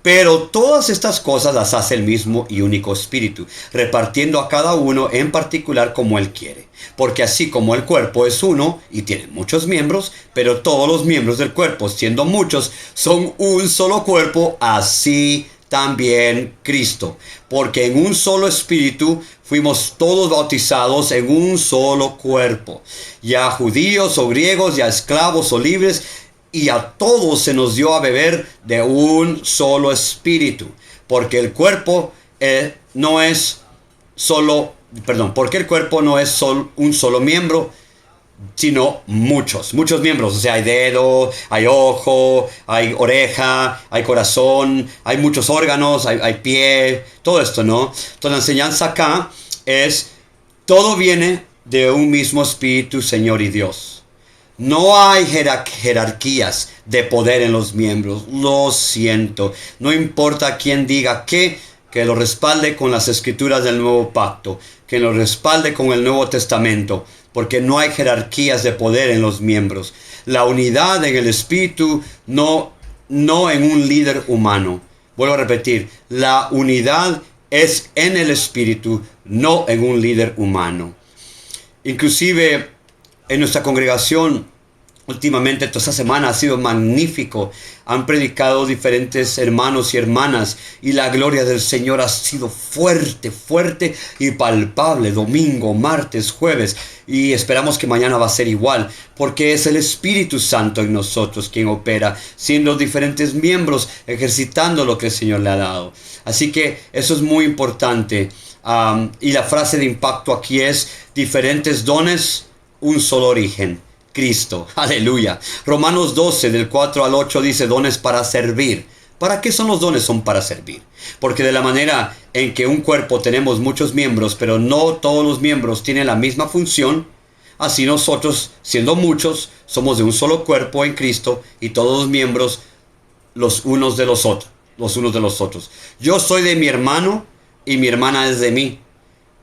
A: Pero todas estas cosas las hace el mismo y único Espíritu, repartiendo a cada uno en particular como Él quiere. Porque así como el cuerpo es uno y tiene muchos miembros, pero todos los miembros del cuerpo, siendo muchos, son un solo cuerpo, así también Cristo. Porque en un solo Espíritu fuimos todos bautizados en un solo cuerpo, ya judíos o griegos, ya esclavos o libres, y a todos se nos dio a beber de un solo espíritu, porque el cuerpo no es solo, perdón, porque el cuerpo no es un solo miembro, sino muchos miembros. O sea, hay dedo, hay ojo, hay oreja, hay corazón, hay muchos órganos, hay pie, todo esto, ¿no? Entonces la enseñanza acá es, todo viene de un mismo espíritu, Señor y Dios. No hay jerarquías de poder en los miembros. Lo siento. No importa quién diga qué, que lo respalde con las escrituras del nuevo pacto, que lo respalde con el Nuevo Testamento, porque no hay jerarquías de poder en los miembros. La unidad en el espíritu, no en un líder humano. Vuelvo a repetir, la unidad es en el espíritu, no en un líder humano. Inclusive en nuestra congregación, últimamente, toda esta semana ha sido magnífico. Han predicado diferentes hermanos y hermanas y la gloria del Señor ha sido fuerte, fuerte y palpable. Domingo, martes, jueves, y esperamos que mañana va a ser igual, porque es el Espíritu Santo en nosotros quien opera, siendo diferentes miembros, ejercitando lo que el Señor le ha dado. Así que eso es muy importante. Y la frase de impacto aquí es: diferentes dones, un solo origen, Cristo. Aleluya. Romanos 12 del 4 al 8 dice: dones para servir. ¿Para qué son los dones? Son para servir. Porque de la manera en que un cuerpo tenemos muchos miembros, pero no todos los miembros tienen la misma función, así nosotros, siendo muchos, somos de un solo cuerpo en Cristo y todos los miembros los unos de los otros. Yo soy de mi hermano y mi hermana es de mí.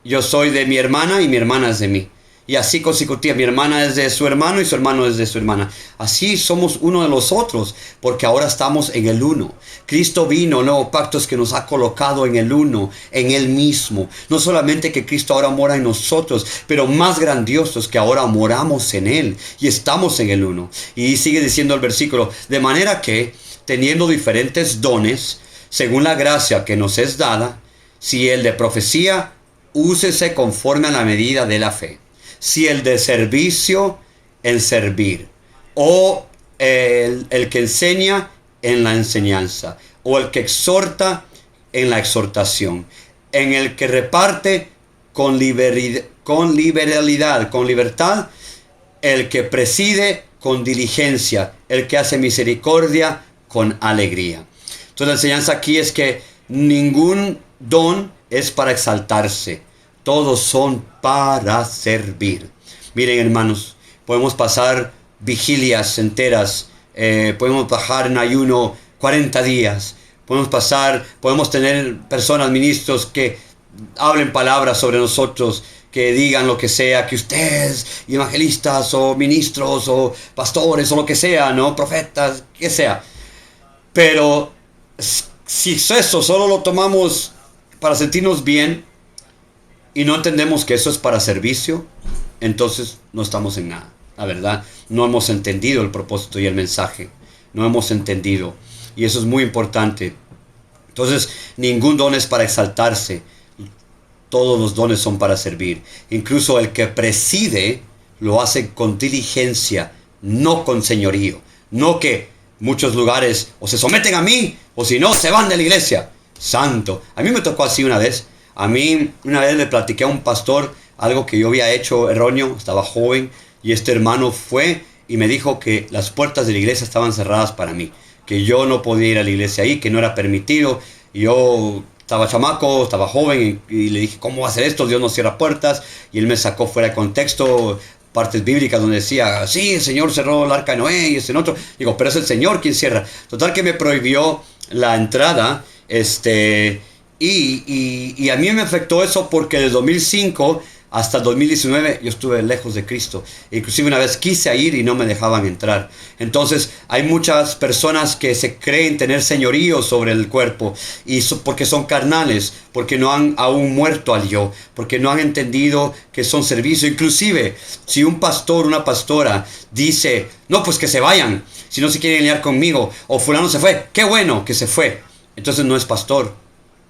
A: Yo soy de mi hermana y mi hermana es de mí. Y así consecutiva, mi hermana es de su hermano y su hermano es de su hermana. Así somos uno de los otros, porque ahora estamos en el uno. Cristo vino, nuevo pacto es que nos ha colocado en el uno, en Él mismo. No solamente que Cristo ahora mora en nosotros, pero más grandioso es que ahora moramos en Él y estamos en el uno. Y sigue diciendo el versículo: de manera que, teniendo diferentes dones, según la gracia que nos es dada, si el de profecía, úsese conforme a la medida de la fe. Si el de servicio, en servir. O el que enseña, en la enseñanza. O el que exhorta, en la exhortación. En el que reparte, con liberalidad, con libertad. El que preside, con diligencia. El que hace misericordia, con alegría. Entonces la enseñanza aquí es que ningún don es para exaltarse. Todos son para servir. Miren, hermanos, podemos pasar vigilias enteras, podemos bajar en ayuno 40 días, podemos tener personas, ministros que hablen palabras sobre nosotros, que digan lo que sea, que ustedes, evangelistas o ministros o pastores o lo que sea, ¿no? Profetas, que sea. Pero si eso solo lo tomamos para sentirnos bien, y no entendemos que eso es para servicio, entonces no estamos en nada. La verdad, no hemos entendido el propósito y el mensaje. No hemos entendido. Y eso es muy importante. Entonces, ningún don es para exaltarse. Todos los dones son para servir. Incluso el que preside lo hace con diligencia, no con señorío. No que muchos lugares o se someten a mí, o si no, se van de la iglesia. Santo. A mí me tocó así una vez. A mí una vez le platiqué a un pastor algo que yo había hecho erróneo, estaba joven, y este hermano fue y me dijo que las puertas de la iglesia estaban cerradas para mí, que yo no podía ir a la iglesia ahí, que no era permitido. Y yo estaba chamaco, estaba joven, y le dije: ¿cómo va a ser esto? Dios no cierra puertas. Y él me sacó fuera de contexto partes bíblicas donde decía: sí, el Señor cerró el arca de Noé y en otro. Digo: pero es el Señor quien cierra. Total que me prohibió la entrada, y a mí me afectó eso porque desde 2005 hasta 2019 yo estuve lejos de Cristo. Inclusive una vez quise ir y no me dejaban entrar. Entonces hay muchas personas que se creen tener señorío sobre el cuerpo, y porque son carnales, porque no han aún muerto al yo, porque no han entendido que son servicio. Inclusive si un pastor, una pastora dice: no, pues que se vayan, si no se quieren liar conmigo, o fulano se fue, qué bueno que se fue, entonces no es pastor.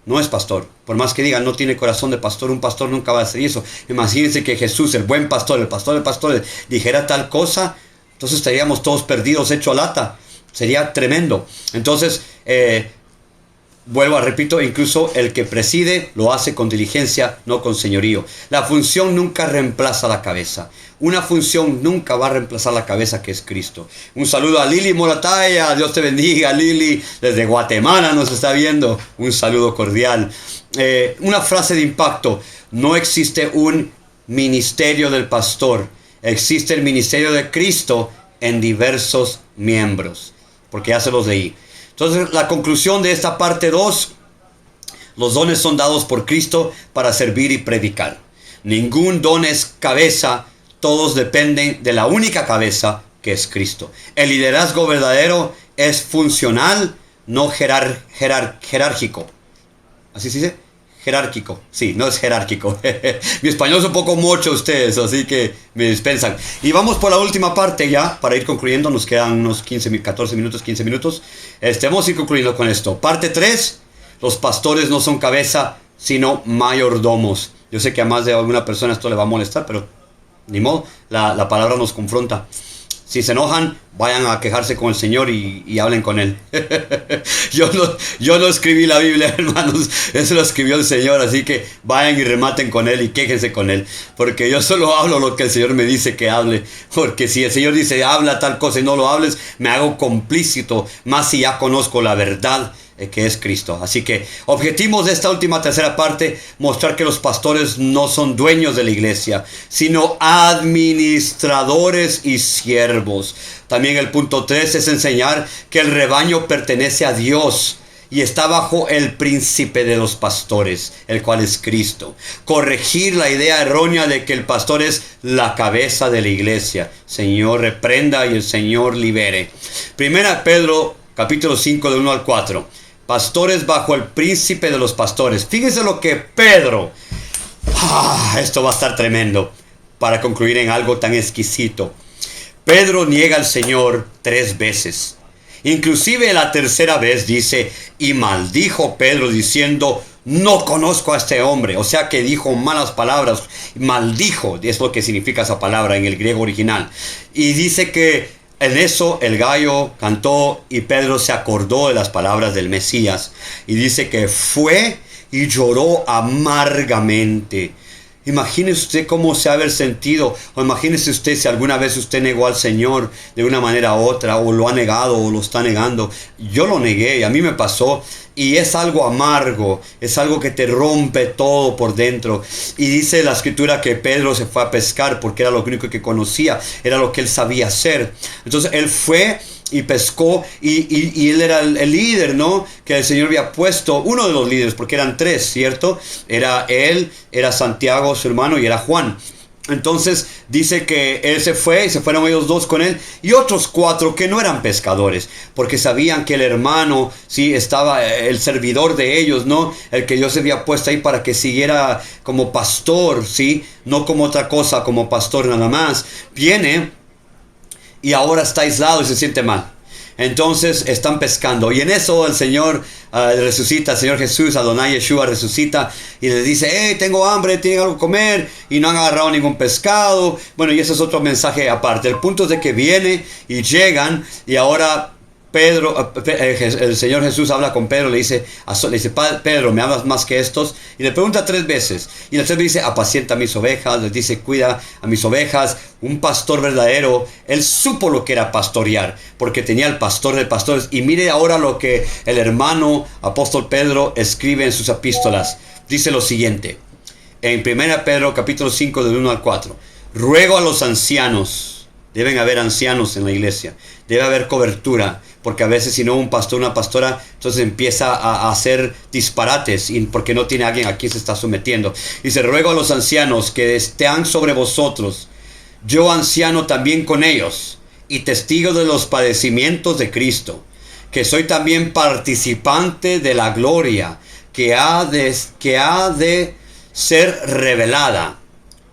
A: No es pastor. Por más que digan no tiene corazón de pastor, un pastor nunca va a hacer eso. Imagínense que Jesús, el buen pastor, el pastor de pastores, dijera tal cosa, entonces estaríamos todos perdidos, hecho lata. Sería tremendo. Entonces, Vuelvo a repito, incluso el que preside lo hace con diligencia, no con señorío. La función nunca reemplaza la cabeza. Una función nunca va a reemplazar la cabeza, que es Cristo. Un saludo a Lili Morataya, Dios te bendiga, Lili, desde Guatemala nos está viendo. Un saludo cordial. Una frase de impacto: no existe un ministerio del pastor, existe el ministerio de Cristo en diversos miembros, porque ya se los leí. Entonces, la conclusión de esta parte 2, los dones son dados por Cristo para servir y predicar. Ningún don es cabeza, todos dependen de la única cabeza, que es Cristo. El liderazgo verdadero es funcional, no jerárquico. ¿Así se dice? Jerárquico. Sí, no es jerárquico. Mi español es un poco mocho ustedes, así que me dispensan. Y vamos por la última parte ya, para ir concluyendo. Nos quedan unos 15 minutos. Vamos a ir concluyendo con esto. Parte 3. Los pastores no son cabeza, sino mayordomos. Yo sé que a más de alguna persona esto le va a molestar, pero ni modo, la palabra nos confronta. Si se enojan, vayan a quejarse con el Señor y hablen con Él. Yo no escribí la Biblia, hermanos. Eso lo escribió el Señor. Así que vayan y rematen con Él y quéjense con Él. Porque yo solo hablo lo que el Señor me dice que hable. Porque si el Señor dice, habla tal cosa y no lo hables, me hago complícito. Más si ya conozco la verdad, que es Cristo. Así que objetivos de esta última tercera parte: mostrar que los pastores no son dueños de la iglesia, sino administradores y siervos. También el punto 3 es enseñar que el rebaño pertenece a Dios y está bajo el príncipe de los pastores, el cual es Cristo. Corregir la idea errónea de que el pastor es la cabeza de la iglesia. Señor reprenda y el Señor libere. Primera Pedro capítulo 5 del 1 al 4. Pastores bajo el príncipe de los pastores. Fíjense lo que Pedro... esto va a estar tremendo para concluir en algo tan exquisito. Pedro niega al Señor 3 veces. Inclusive la tercera vez dice, y maldijo Pedro diciendo, no conozco a este hombre. O sea que dijo malas palabras. Maldijo, es lo que significa esa palabra en el griego original. Y dice que en eso el gallo cantó y Pedro se acordó de las palabras del Mesías. Y dice que fue y lloró amargamente. Imagínese usted cómo se ha haber sentido, o imagínese usted si alguna vez usted negó al Señor de una manera u otra, o lo ha negado o lo está negando. Yo lo negué, a mí me pasó, y es algo amargo, es algo que te rompe todo por dentro. Y dice la escritura que Pedro se fue a pescar porque era lo único que conocía, era lo que él sabía hacer. Entonces él fue y pescó, y él era el líder, ¿no? Que el Señor había puesto, uno de los líderes, porque eran 3, ¿cierto? Era él, era Santiago, su hermano, y era Juan. Entonces dice que él se fue, y se fueron ellos 2 con él, y otros 4 que no eran pescadores, porque sabían que el hermano, sí, estaba el servidor de ellos, ¿no? El que Dios se había puesto ahí para que siguiera como pastor, ¿sí? No como otra cosa, como pastor nada más. Viene y ahora está aislado y se siente mal. Entonces están pescando. Y en eso el Señor resucita, el Señor Jesús, Adonai Yeshua resucita y les dice, hey, tengo hambre, tienen algo que comer, y no han agarrado ningún pescado. Bueno, y ese es otro mensaje aparte. El punto es de que viene y llegan, y ahora Pedro, el Señor Jesús habla con Pedro, le dice, Pedro, ¿me amas más que estos? Y le pregunta 3 veces. Y la 3 veces dice, apacienta mis ovejas, les dice, cuida a mis ovejas. Un pastor verdadero, él supo lo que era pastorear, porque tenía el pastor de pastores. Y mire ahora lo que el hermano apóstol Pedro escribe en sus epístolas. Dice lo siguiente, en 1 Pedro capítulo 5 del 1 al 4. Ruego a los ancianos, deben haber ancianos en la iglesia, debe haber cobertura, porque a veces si no un pastor, una pastora, entonces empieza a hacer disparates, y porque no tiene a alguien a quien se está sometiendo. Dice, ruego a los ancianos que estén sobre vosotros, yo anciano también con ellos, y testigo de los padecimientos de Cristo, que soy también participante de la gloria que ha de ser revelada.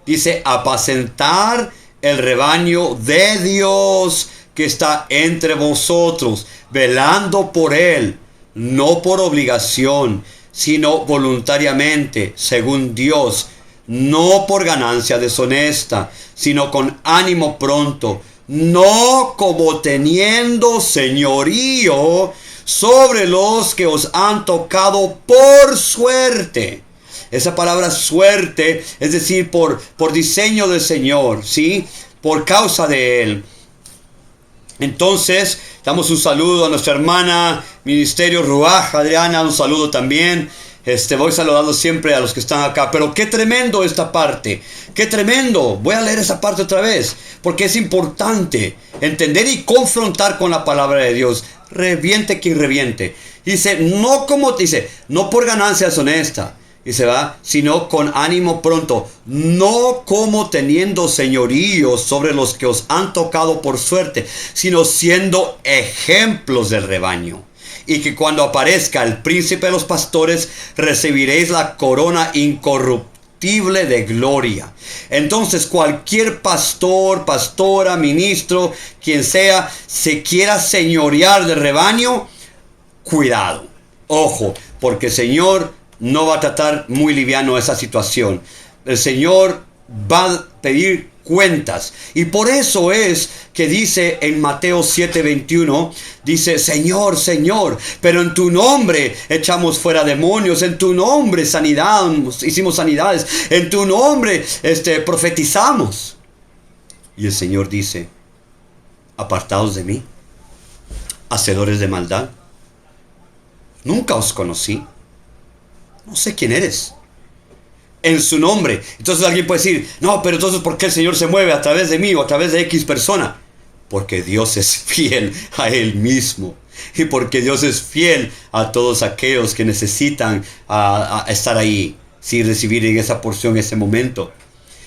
A: Dice, apacentar el rebaño de Dios que está entre vosotros, velando por él, no por obligación, sino voluntariamente, según Dios, no por ganancia deshonesta, sino con ánimo pronto, no como teniendo señorío sobre los que os han tocado por suerte. Esa palabra suerte, es decir, por diseño del Señor, ¿sí? Por causa de Él. Entonces, damos un saludo a nuestra hermana Ministerio Ruaj, Adriana, un saludo también. Voy saludando siempre a los que están acá. Pero qué tremendo esta parte. Qué tremendo. Voy a leer esa parte otra vez. Porque es importante entender y confrontar con la palabra de Dios. Reviente quien reviente. Dice, no por ganancias honestas. Dice, sino con ánimo pronto. No como teniendo señorío sobre los que os han tocado por suerte. Sino siendo ejemplos del rebaño. Y que cuando aparezca el príncipe de los pastores, recibiréis la corona incorruptible de gloria. Entonces, cualquier pastor, pastora, ministro, quien sea, se quiera señorear del rebaño, cuidado. Ojo, porque el Señor no va a tratar muy liviano esa situación. El Señor va a pedir cuentas. Y por eso es que dice en Mateo 7:21, dice, Señor, Señor, pero en tu nombre echamos fuera demonios, en tu nombre hicimos sanidades, en tu nombre profetizamos. Y el Señor dice, apartaos de mí, hacedores de maldad, nunca os conocí, no sé quién eres. En su nombre. Entonces alguien puede decir, no, pero entonces ¿por qué el Señor se mueve a través de mí o a través de X persona? Porque Dios es fiel a Él mismo. Y porque Dios es fiel a todos aquellos que necesitan a estar ahí, sí, recibir en esa porción, ese momento.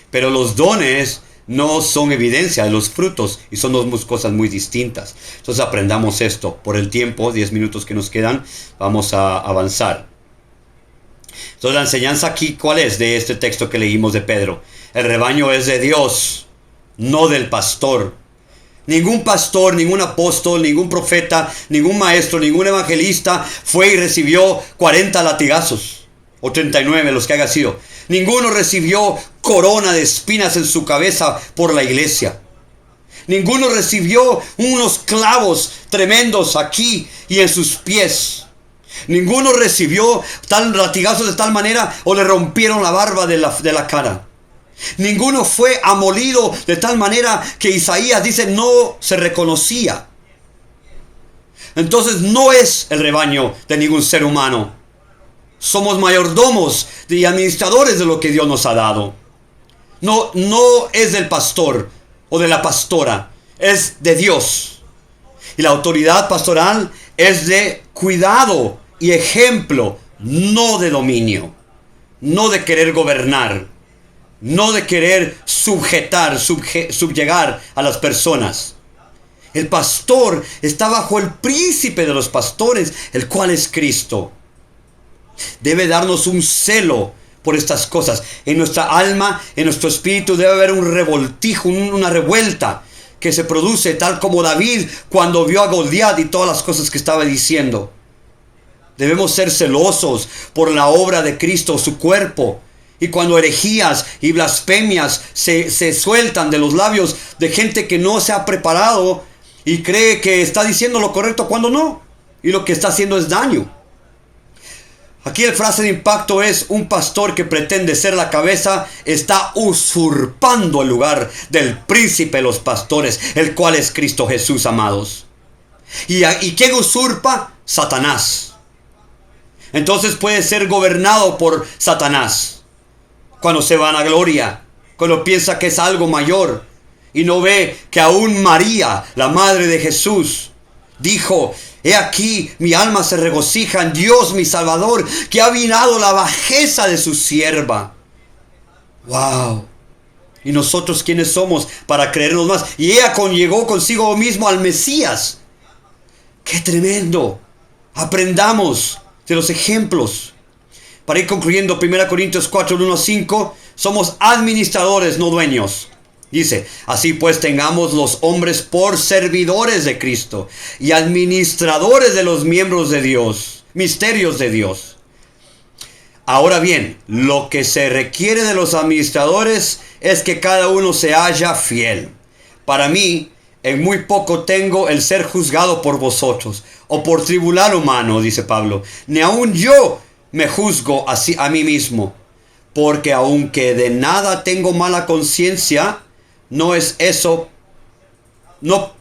A: Pero los dones no son evidencia de los frutos y son dos cosas muy distintas. Entonces aprendamos esto. Por el tiempo, 10 minutos que nos quedan, vamos a avanzar. Entonces la enseñanza aquí, ¿cuál es de este texto que leímos de Pedro? El rebaño es de Dios, no del pastor. Ningún pastor, ningún apóstol, ningún profeta, ningún maestro, ningún evangelista fue y recibió 40 latigazos o 39, los que haya sido. Ninguno recibió corona de espinas en su cabeza por la iglesia. Ninguno recibió unos clavos tremendos aquí y en sus pies. Ninguno recibió tal latigazos de tal manera o le rompieron la barba de la cara. Ninguno fue amolido de tal manera que Isaías dice no se reconocía. Entonces no es el rebaño de ningún ser humano. Somos mayordomos y administradores de lo que Dios nos ha dado. No es del pastor o de la pastora, es de Dios. Y la autoridad pastoral es de cuidado y ejemplo, no de dominio, no de querer gobernar, no de querer subyugar a las personas. El pastor está bajo el príncipe de los pastores, el cual es Cristo. Debe darnos un celo por estas cosas. En nuestra alma, en nuestro espíritu debe haber un revoltijo, una revuelta que se produce tal como David cuando vio a Goliat y todas las cosas que estaba diciendo. Debemos ser celosos por la obra de Cristo, su cuerpo. Y cuando herejías y blasfemias se sueltan de los labios de gente que no se ha preparado y cree que está diciendo lo correcto cuando no. Y lo que está haciendo es daño. Aquí el frase de impacto es: un pastor que pretende ser la cabeza está usurpando el lugar del príncipe de los pastores, el cual es Cristo Jesús, amados. ¿Y quién usurpa? Satanás. Entonces puede ser gobernado por Satanás cuando se vanagloria, cuando piensa que es algo mayor y no ve que aún María, la madre de Jesús, dijo: he aquí, mi alma se regocija en Dios mi Salvador, que ha vinado la bajeza de su sierva. ¡Wow! ¿Y nosotros quiénes somos para creernos más? Y ella llegó consigo mismo al Mesías. ¡Qué tremendo! Aprendamos de los ejemplos. Para ir concluyendo, 1 Corintios 4, 1-5, somos administradores, no dueños. Dice: así pues tengamos los hombres por servidores de Cristo y administradores de los miembros de Dios, misterios de Dios. Ahora bien, lo que se requiere de los administradores es que cada uno se haya fiel. Para mí, en muy poco tengo el ser juzgado por vosotros, o por tribunal humano, dice Pablo. Ni aun yo me juzgo así a mí mismo, porque aunque de nada tengo mala conciencia, no es eso, no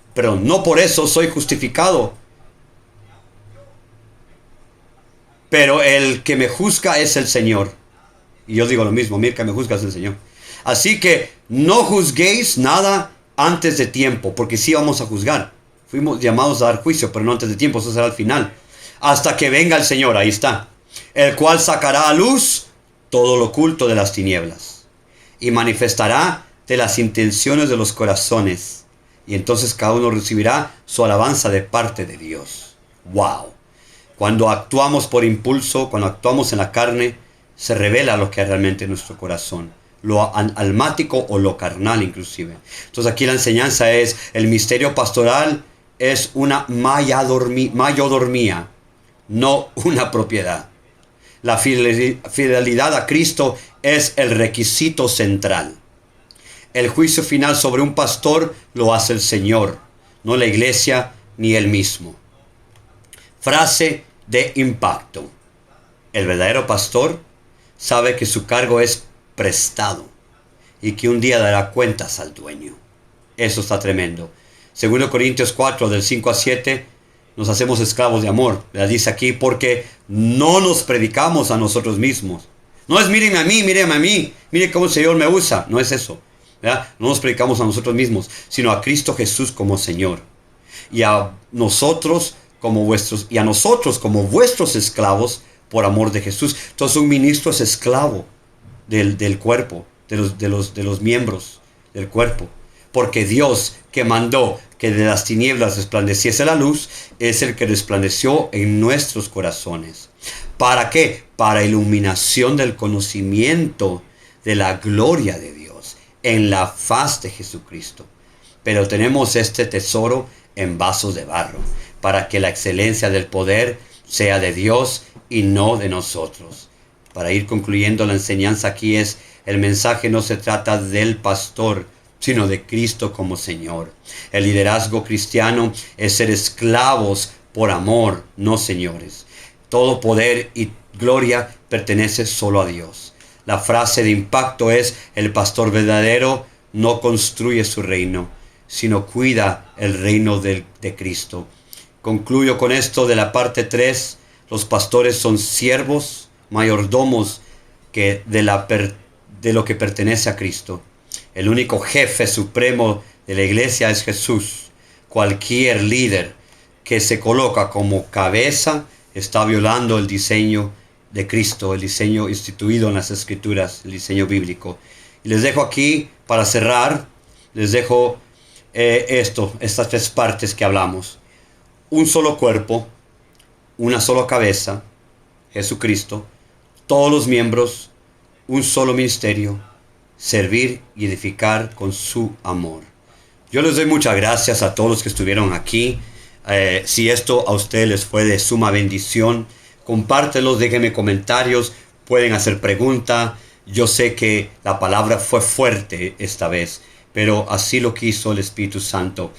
A: por eso soy justificado. Pero el que me juzga es el Señor. Y yo digo lo mismo, mira, que me juzga es el Señor. Así que no juzguéis nada antes de tiempo, porque sí vamos a juzgar. Fuimos llamados a dar juicio, pero no antes de tiempo, eso será al final. Hasta que venga el Señor, ahí está. El cual sacará a luz todo lo oculto de las tinieblas y manifestará de las intenciones de los corazones. Y entonces cada uno recibirá su alabanza de parte de Dios. ¡Wow! Cuando actuamos por impulso, cuando actuamos en la carne, se revela lo que es realmente nuestro corazón, lo almático o lo carnal inclusive. Entonces aquí la enseñanza es, el misterio pastoral es una mayordomía, no una propiedad. La fidelidad a Cristo es el requisito central. El juicio final sobre un pastor lo hace el Señor, no la iglesia ni él mismo. Frase de impacto. El verdadero pastor sabe que su cargo es prestado y que un día dará cuentas al dueño. Eso está tremendo. 2 Corintios 4, del 5 a 7, nos hacemos esclavos de amor. Le dice aquí, porque no nos predicamos a nosotros mismos. No es mírenme a mí, mire cómo el Señor me usa. No es eso. ¿Verdad? No nos predicamos a nosotros mismos, sino a Cristo Jesús como Señor. Y a nosotros como vuestros esclavos por amor de Jesús. Entonces un ministro es esclavo del cuerpo, de los miembros del cuerpo. Porque Dios, que mandó que de las tinieblas resplandeciese la luz, es el que resplandeció en nuestros corazones. ¿Para qué? Para iluminación del conocimiento de la gloria de Dios en la faz de Jesucristo. Pero tenemos este tesoro en vasos de barro, para que la excelencia del poder sea de Dios y no de nosotros. Para ir concluyendo la enseñanza aquí es, el mensaje no se trata del pastor, sino de Cristo como Señor. El liderazgo cristiano es ser esclavos por amor, no señores. Todo poder y gloria pertenece solo a Dios. La frase de impacto es, el pastor verdadero no construye su reino, sino cuida el reino de Cristo. Concluyo con esto de la parte 3. Los pastores son siervos, mayordomos de lo que pertenece a Cristo. El único jefe supremo de la iglesia es Jesús. Cualquier líder que se coloca como cabeza está violando el diseño de Cristo, el diseño instituido en las Escrituras, el diseño bíblico. Y les dejo aquí, para cerrar, les dejo estas 3 partes que hablamos. Un solo cuerpo, una sola cabeza, Jesucristo, todos los miembros, un solo ministerio, servir y edificar con su amor. Yo les doy muchas gracias a todos los que estuvieron aquí. Si esto a ustedes les fue de suma bendición, compártelos, déjenme comentarios, pueden hacer preguntas. Yo sé que la palabra fue fuerte esta vez, pero así lo quiso el Espíritu Santo.